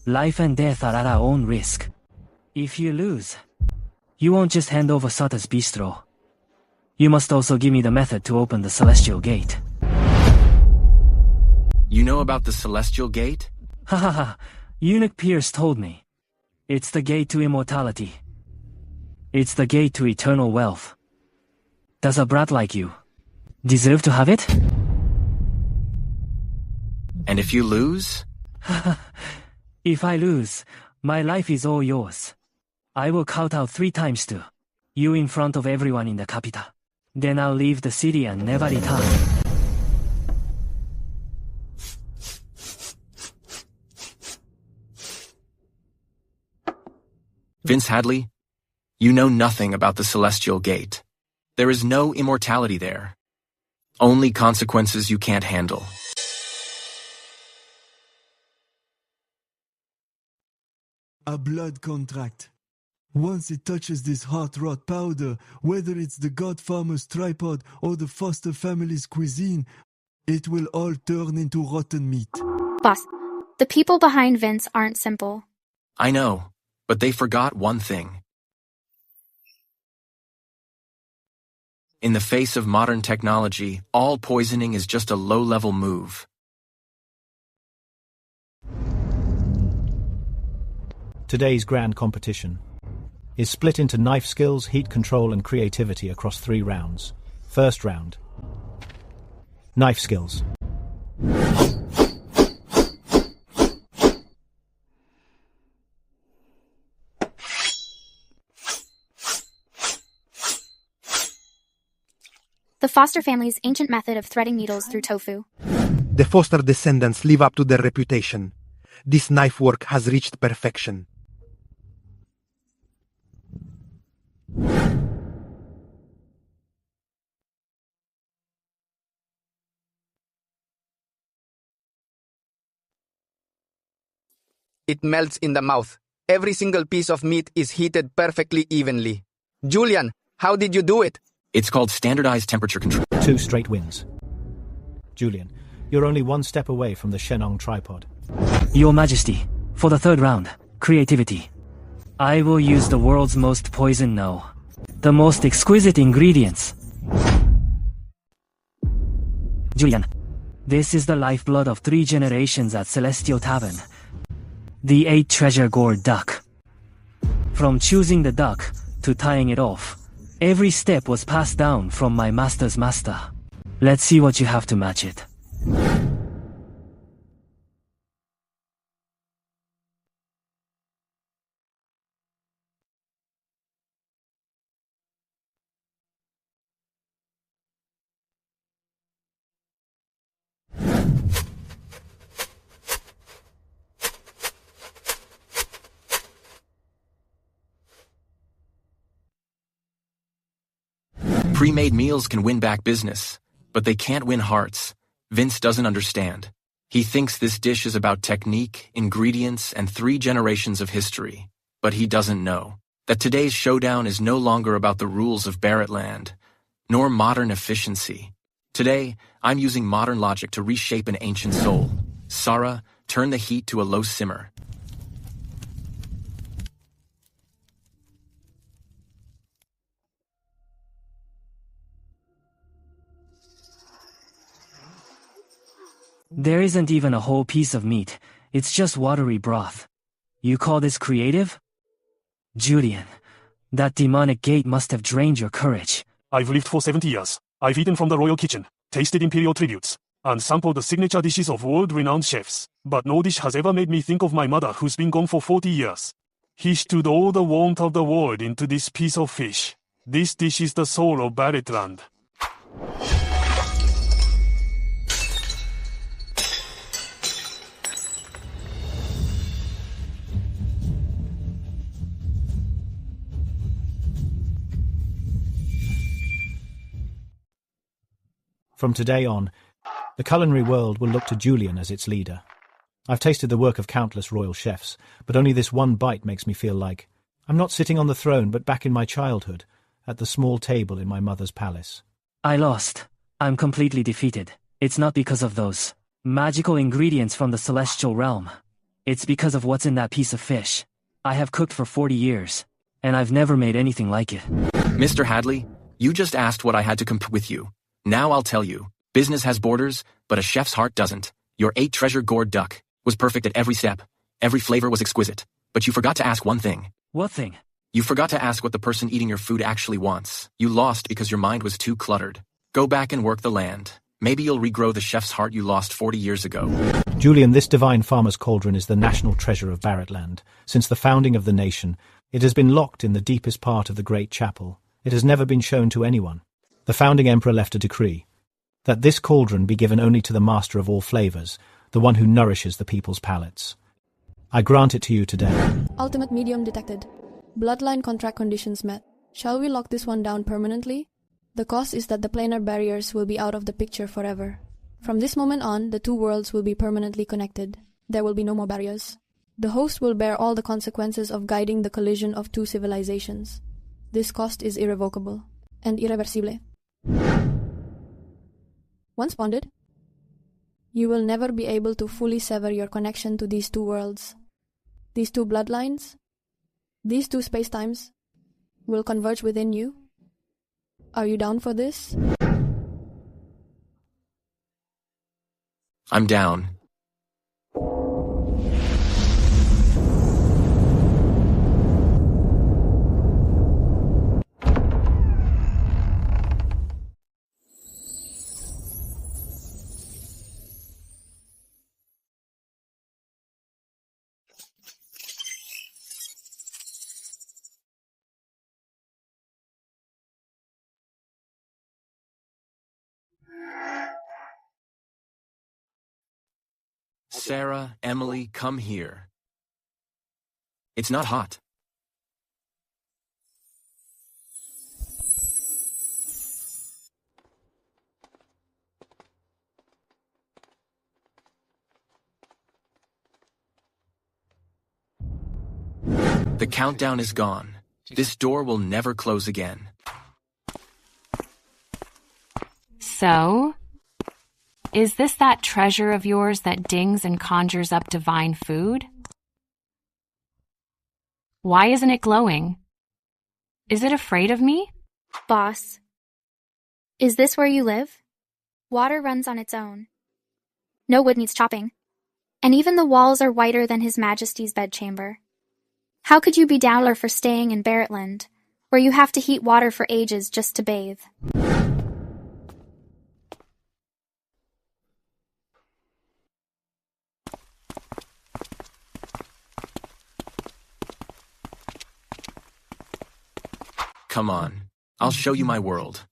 life and death are at our own risk. If you lose, you won't just hand over Sutter's Bistro. You must also give me the method to open the Celestial Gate. You know about the Celestial Gate? Ha ha ha. Eunuch Pierce told me. It's the gate to immortality. It's the gate to eternal wealth. Does a brat like you deserve to have it? And if you lose? If I lose, my life is all yours. I will kowtow 3 times to you in front of everyone in the capital. Then I'll leave the city and never return. Vince Hadley, you know nothing about the Celestial Gate. There is no immortality there. Only consequences you can't handle. A blood contract. Once it touches this hot rot powder, whether it's the god farmer's tripod or the foster family's cuisine, it will all turn into rotten meat. Boss, the people behind Vince aren't simple. I know, but they forgot one thing. In the face of modern technology, all poisoning is just a low-level move. Today's grand competition is split into knife skills, heat control, and creativity across 3 rounds. First round. Knife skills. The Foster family's ancient method of threading needles through tofu. The Foster descendants live up to their reputation. This knife work has reached perfection. It melts in the mouth. Every single piece of meat is heated perfectly evenly. Julian, how did you do it? It's called standardized temperature control. 2 straight wins. Julian, you're only one step away from the Shenong tripod. Your Majesty, for the third round, creativity. I will use the world's most poison no. The most exquisite ingredients. Julian, this is the lifeblood of 3 generations at Celestial Tavern. The 8 treasure gourd duck. From choosing the duck to tying it off, every step was passed down from my master's master. Let's see what you have to match it. Pre-made meals can win back business, but they can't win hearts. Vince doesn't understand. He thinks this dish is about technique, ingredients, and 3 generations of history. But he doesn't know that today's showdown is no longer about the rules of Barretland, nor modern efficiency. Today, I'm using modern logic to reshape an ancient soul. Sarah, turn the heat to a low simmer. There isn't even a whole piece of meat, it's just watery broth. You call this creative? Julian, that demonic gate must have drained your courage. I've lived for 70 years. I've eaten from the royal kitchen, tasted imperial tributes, and sampled the signature dishes of world-renowned chefs. But no dish has ever made me think of my mother, who's been gone for 40 years. He stood all the warmth of the world into this piece of fish. This dish is the soul of Barretland. From today on, the culinary world will look to Julian as its leader. I've tasted the work of countless royal chefs, but only this one bite makes me feel like I'm not sitting on the throne but back in my childhood, at the small table in my mother's palace. I lost. I'm completely defeated. It's not because of those magical ingredients from the celestial realm. It's because of what's in that piece of fish. I have cooked for 40 years, and I've never made anything like it. Mr. Hadley, you just asked what I had to compete with you. Now I'll tell you. Business has borders, but a chef's heart doesn't. Your 8 treasure gourd duck was perfect at every step. Every flavor was exquisite. But you forgot to ask one thing. What thing? You forgot to ask what the person eating your food actually wants. You lost because your mind was too cluttered. Go back and work the land. Maybe you'll regrow the chef's heart you lost 40 years ago. Julian, this divine farmer's cauldron is the national treasure of Barretland. Since the founding of the nation, it has been locked in the deepest part of the great chapel. It has never been shown to anyone. The founding emperor left a decree that this cauldron be given only to the master of all flavors, the one who nourishes the people's palates. I grant it to you today. Ultimate medium detected. Bloodline contract conditions met. Shall we lock this one down permanently? The cost is that the planar barriers will be out of the picture forever. From this moment on, the 2 worlds will be permanently connected. There will be no more barriers. The host will bear all the consequences of guiding the collision of 2 civilizations. This cost is irrevocable and irreversible. Once bonded, you will never be able to fully sever your connection to these 2 worlds. These 2 bloodlines, these 2 spacetimes, will converge within you. Are you down for this? I'm down. Sarah, Emily, come here. It's not hot. The countdown is gone. This door will never close again. So? Is this that treasure of yours that dings and conjures up divine food? Why isn't it glowing? Is it afraid of me? Boss, is this where you live? Water runs on its own. No wood needs chopping. And even the walls are whiter than His Majesty's bedchamber. How could you be dowler for staying in Barrettland, where you have to heat water for ages just to bathe? Come on, I'll show you my world.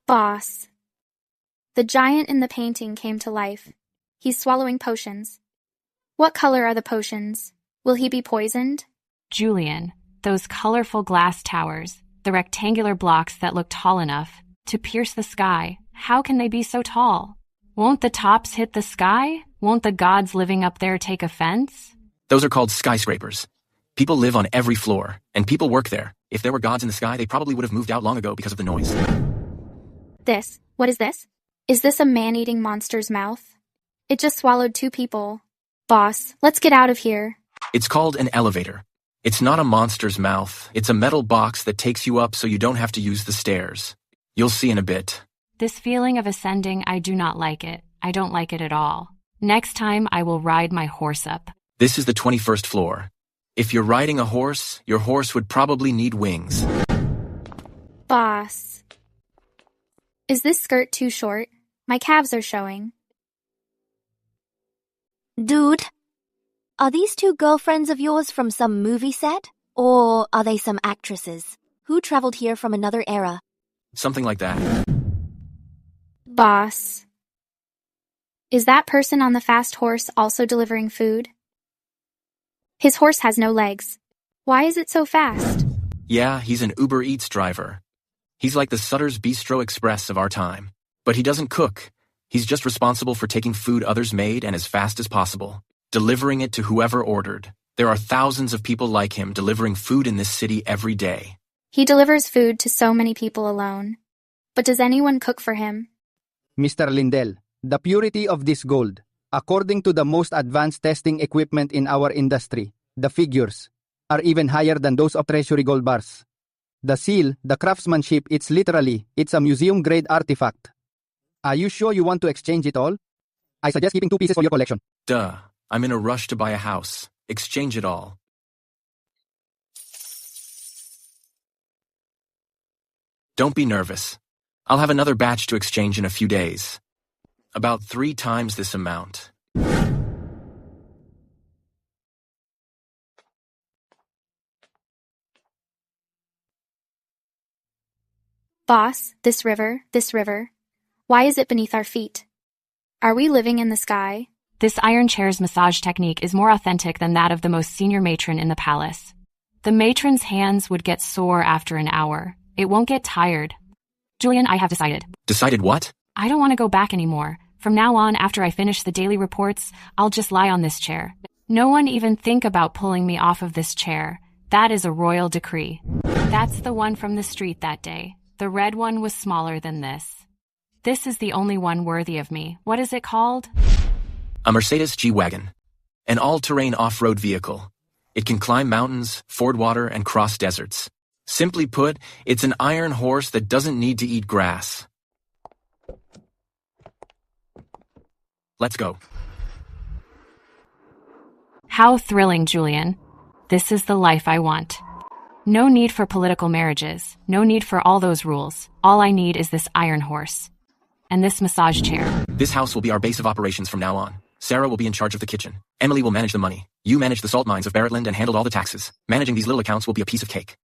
Boss. The giant in the painting came to life. He's swallowing potions. What color are the potions? Will he be poisoned? Julian, those colorful glass towers, the rectangular blocks that look tall enough to pierce the sky, how can they be so tall? Won't the tops hit the sky? Won't the gods living up there take offense? Those are called skyscrapers. People live on every floor, and people work there. If there were gods in the sky, they probably would have moved out long ago because of the noise. What is this? Is this a man-eating monster's mouth? It just swallowed 2 people. Boss, let's get out of here. It's called an elevator. It's not a monster's mouth. It's a metal box that takes you up so you don't have to use the stairs. You'll see in a bit. This feeling of ascending, I do not like it. I don't like it at all. Next time, I will ride my horse up. This is the 21st floor. If you're riding a horse, your horse would probably need wings. Boss. Is this skirt too short? My calves are showing. Dude, are these 2 girlfriends of yours from some movie set? Or are they some actresses who traveled here from another era? Something like that. Boss. Is that person on the fast horse also delivering food? His horse has no legs. Why is it so fast? Yeah, he's an Uber Eats driver. He's like the Sutter's Bistro Express of our time. But he doesn't cook. He's just responsible for taking food others made and as fast as possible, delivering it to whoever ordered. There are thousands of people like him delivering food in this city every day. He delivers food to so many people alone. But does anyone cook for him? Mr. Lindell, the purity of this gold, according to the most advanced testing equipment in our industry, the figures, are even higher than those of treasury gold bars. The seal, the craftsmanship, it's a museum-grade artifact. Are you sure you want to exchange it all? I suggest keeping 2 pieces for your collection. Duh, I'm in a rush to buy a house. Exchange it all. Don't be nervous. I'll have another batch to exchange in a few days. About 3 times this amount. Boss, this river. Why is it beneath our feet? Are we living in the sky? This iron chair's massage technique is more authentic than that of the most senior matron in the palace. The matron's hands would get sore after an hour. It won't get tired. Julian, I have decided. Decided what? I don't want to go back anymore. From now on, after I finish the daily reports, I'll just lie on this chair. No one even think about pulling me off of this chair. That is a royal decree. That's the one from the street that day. The red one was smaller than this. This is the only one worthy of me. What is it called? A Mercedes G-Wagon. An all-terrain off-road vehicle. It can climb mountains, ford water, and cross deserts. Simply put, it's an iron horse that doesn't need to eat grass. Let's go. How thrilling, Julian. This is the life I want. No need for political marriages. No need for all those rules. All I need is this iron horse. And this massage chair. This house will be our base of operations from now on. Sarah will be in charge of the kitchen. Emily will manage the money. You manage the salt mines of Barrettland and handle all the taxes. Managing these little accounts will be a piece of cake.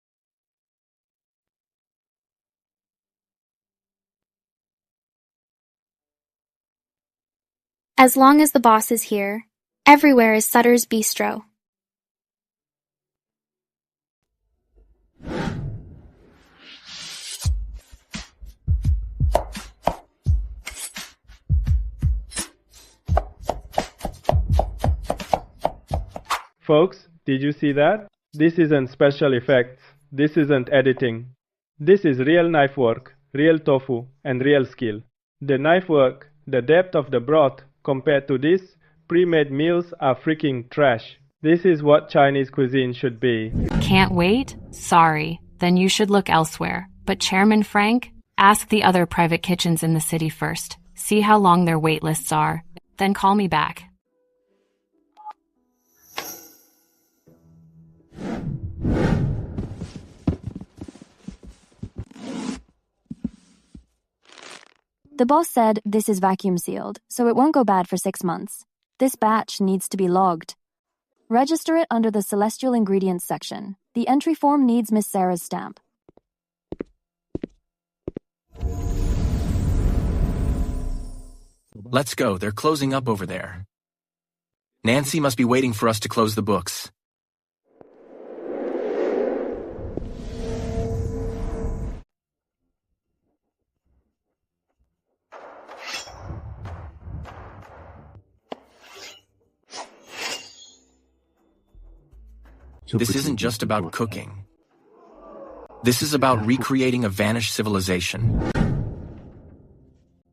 As long as the boss is here, everywhere is Sutter's Bistro. Folks, did you see that? This isn't special effects. This isn't editing. This is real knife work, real tofu, and real skill. The knife work, the depth of the broth compared to this, pre-made meals are freaking trash. This is what Chinese cuisine should be. Can't wait? Sorry. Then you should look elsewhere. But Chairman Frank, ask the other private kitchens in the city first. See how long their wait lists are. Then call me back. The boss said this is vacuum sealed, so it won't go bad for 6 months. This batch needs to be logged. Register it under the Celestial Ingredients section. The entry form needs Miss Sarah's stamp. Let's go, they're closing up over there. Nancy must be waiting for us to close the books. This isn't just about cooking. This is about recreating a vanished civilization.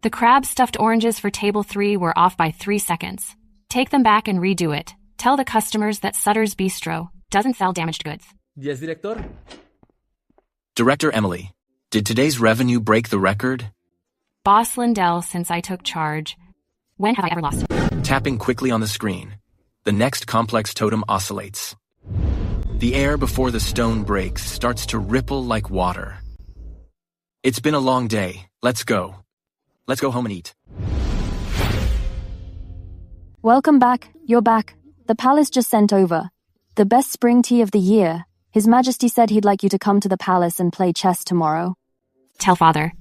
The crab-stuffed oranges for table 3 were off by 3 seconds. Take them back and redo it. Tell the customers that Sutter's Bistro doesn't sell damaged goods. Yes, Director? Director Emily, did today's revenue break the record? Boss Lindell, since I took charge. When have I ever lost? Tapping quickly on the screen. The next complex totem oscillates. The air before the stone breaks starts to ripple like water. It's been a long day. Let's go. Let's go home and eat. Welcome back. You're back. The palace just sent over. The best spring tea of the year. His Majesty said he'd like you to come to the palace and play chess tomorrow. Tell Father.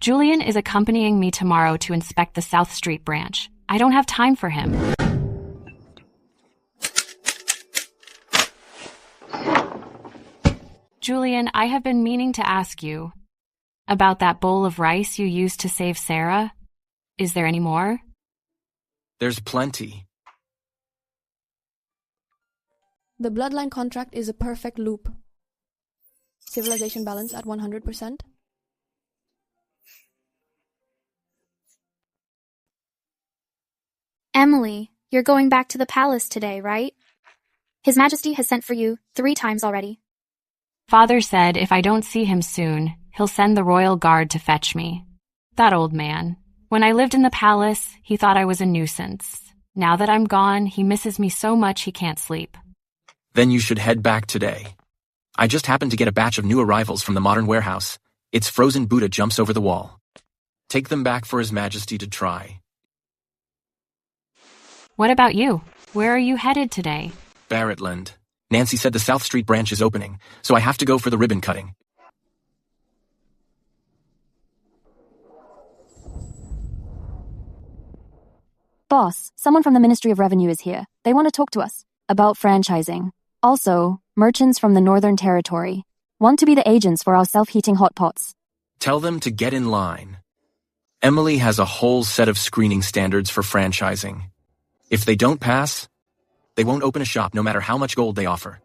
Julian is accompanying me tomorrow to inspect the South Street branch. I don't have time for him. Julian, I have been meaning to ask you about that bowl of rice you used to save Sarah. Is there any more? There's plenty. The bloodline contract is a perfect loop. Civilization balance at 100%. Emily, you're going back to the palace today, right? His Majesty has sent for you 3 times already. Father said if I don't see him soon, he'll send the royal guard to fetch me. That old man. When I lived in the palace, he thought I was a nuisance. Now that I'm gone, he misses me so much he can't sleep. Then you should head back today. I just happened to get a batch of new arrivals from the modern warehouse. Its frozen Buddha jumps over the wall. Take them back for His Majesty to try. What about you? Where are you headed today? Barrettland. Nancy said the South Street branch is opening, so I have to go for the ribbon cutting. Boss, someone from the Ministry of Revenue is here. They want to talk to us about franchising. Also, merchants from the Northern Territory want to be the agents for our self-heating hot pots. Tell them to get in line. Emily has a whole set of screening standards for franchising. If they don't pass, they won't open a shop no matter how much gold they offer.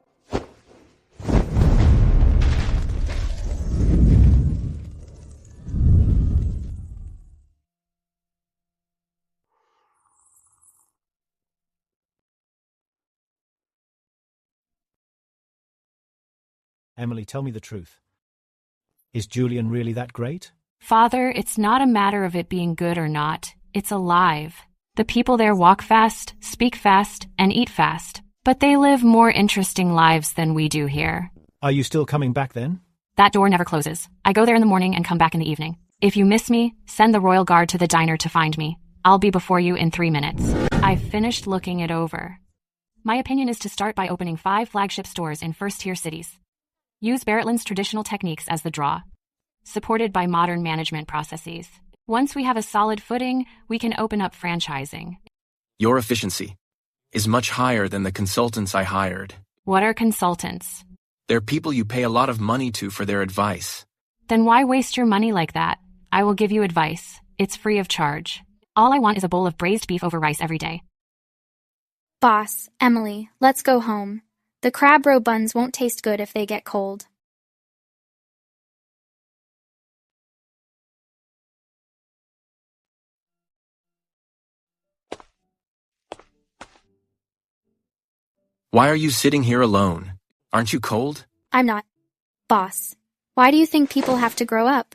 Emily, tell me the truth. Is Julian really that great? Father, it's not a matter of it being good or not. It's alive. The people there walk fast, speak fast, and eat fast. But they live more interesting lives than we do here. Are you still coming back then? That door never closes. I go there in the morning and come back in the evening. If you miss me, send the royal guard to the diner to find me. I'll be before you in 3 minutes. I've finished looking it over. My opinion is to start by opening 5 flagship stores in first-tier cities. Use Barrettland's traditional techniques as the draw, supported by modern management processes. Once we have a solid footing, we can open up franchising. Your efficiency is much higher than the consultants I hired. What are consultants? They're people you pay a lot of money to for their advice. Then why waste your money like that? I will give you advice. It's free of charge. All I want is a bowl of braised beef over rice every day. Boss, Emily, let's go home. The crab roe buns won't taste good if they get cold. Why are you sitting here alone? Aren't you cold? I'm not. Boss, why do you think people have to grow up?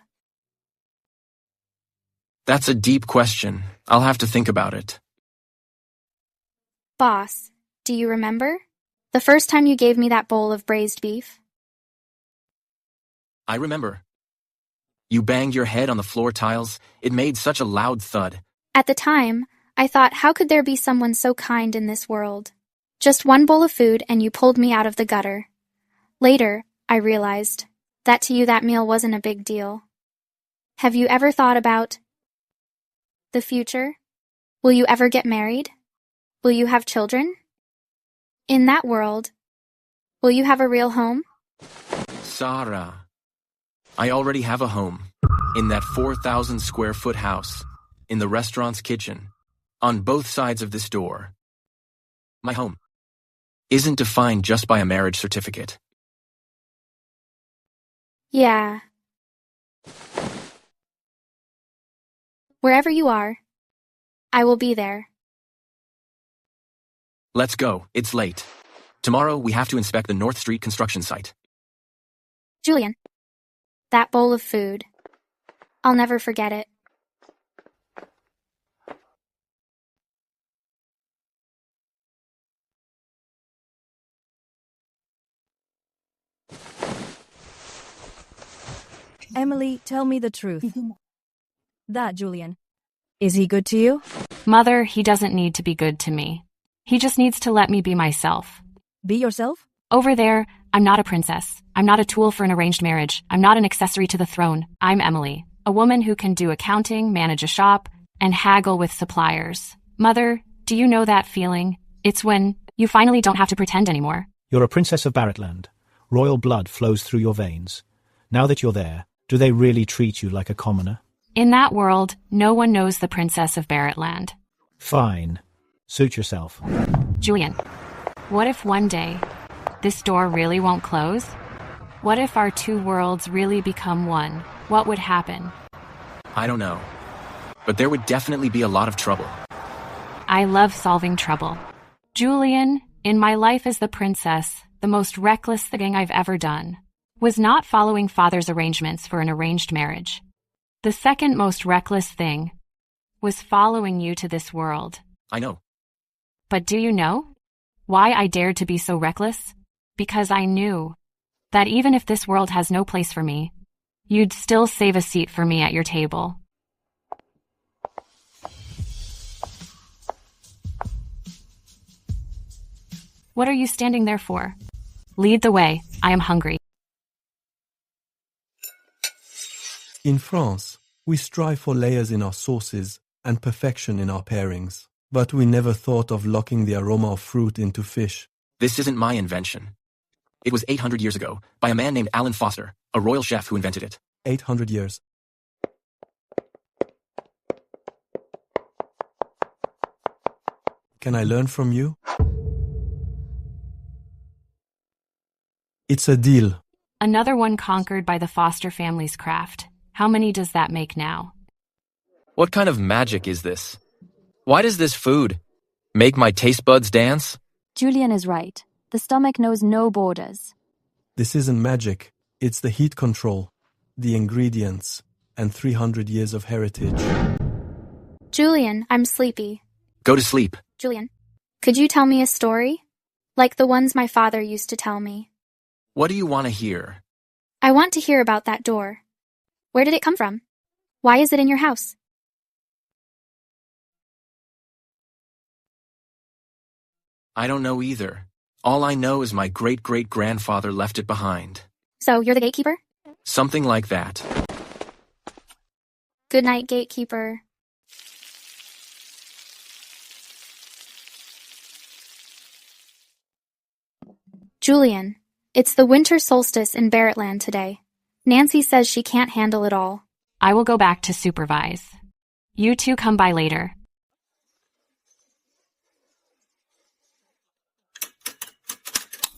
That's a deep question. I'll have to think about it. Boss, do you remember? The first time you gave me that bowl of braised beef? I remember. You banged your head on the floor tiles. It made such a loud thud. At the time, I thought, how could there be someone so kind in this world? Just one bowl of food and you pulled me out of the gutter. Later, I realized that to you that meal wasn't a big deal. Have you ever thought about the future? Will you ever get married? Will you have children? In that world, will you have a real home? Sarah, I already have a home. In that 4,000 square foot house. In the restaurant's kitchen. On both sides of this door. My home isn't defined just by a marriage certificate. Yeah. Wherever you are, I will be there. Let's go, it's late. Tomorrow we have to inspect the North Street construction site. Julian, that bowl of food. I'll never forget it. Emily, tell me the truth. That Julian. Is he good to you? Mother, he doesn't need to be good to me. He just needs to let me be myself. Be yourself? Over there, I'm not a princess. I'm not a tool for an arranged marriage. I'm not an accessory to the throne. I'm Emily, a woman who can do accounting, manage a shop, and haggle with suppliers. Mother, do you know that feeling? It's when you finally don't have to pretend anymore. You're a princess of Barretland. Royal blood flows through your veins. Now that you're there, do they really treat you like a commoner? In that world, no one knows the princess of Barretland. Fine. Suit yourself. Julian, what if one day this door really won't close? What if our two worlds really become one? What would happen? I don't know. But there would definitely be a lot of trouble. I love solving trouble. Julian, in my life as the princess, the most reckless thing I've ever done was not following father's arrangements for an arranged marriage. The second most reckless thing was following you to this world. I know. But do you know why I dared to be so reckless? Because I knew that even if this world has no place for me, you'd still save a seat for me at your table. What are you standing there for? Lead the way. I am hungry. In France, we strive for layers in our sauces and perfection in our pairings, but we never thought of locking the aroma of fruit into fish. This isn't my invention. It was 800 years ago, by a man named Alan Foster, a royal chef who invented it. 800 years. Can I learn from you? It's a deal. Another one conquered by the Foster family's craft. How many does that make now? What kind of magic is this? Why does this food make my taste buds dance? Julian is right. The stomach knows no borders. This isn't magic. It's the heat control, the ingredients, and 300 years of heritage. Julian, I'm sleepy. Go to sleep. Julian, could you tell me a story? Like the ones my father used to tell me. What do you want to hear? I want to hear about that door. Where did it come from? Why is it in your house? I don't know either. All I know is my great-great-grandfather left it behind. So you're the gatekeeper? Something like that. Good night, gatekeeper. Julian, it's the winter solstice in Barretland today. Nancy says she can't handle it all. I will go back to supervise. You two come by later.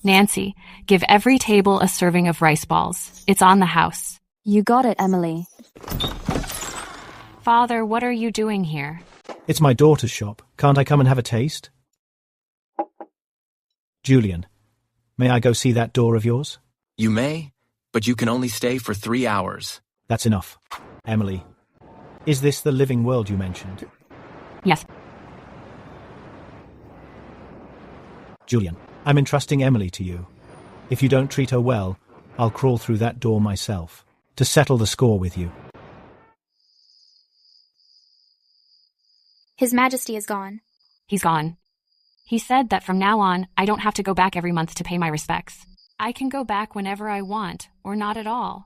Nancy, give every table a serving of rice balls. It's on the house. You got it, Emily. Father, what are you doing here? It's my daughter's shop. Can't I come and have a taste? Julian, may I go see that door of yours? You may, but you can only stay for 3 hours. That's enough. Emily, is this the living world you mentioned? Yes. Julian, I'm entrusting Emily to you. If you don't treat her well, I'll crawl through that door myself to settle the score with you. His Majesty is gone. He's gone. He said that from now on, I don't have to go back every month to pay my respects. I can go back whenever I want, or not at all.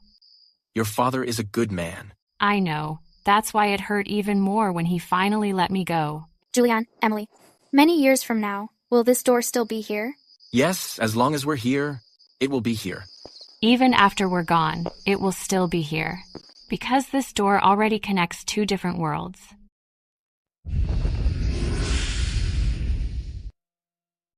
Your father is a good man. I know. That's why it hurt even more when he finally let me go. Julian, Emily, many years from now, will this door still be here? Yes, as long as we're here, it will be here. Even after we're gone, it will still be here. Because this door already connects two different worlds.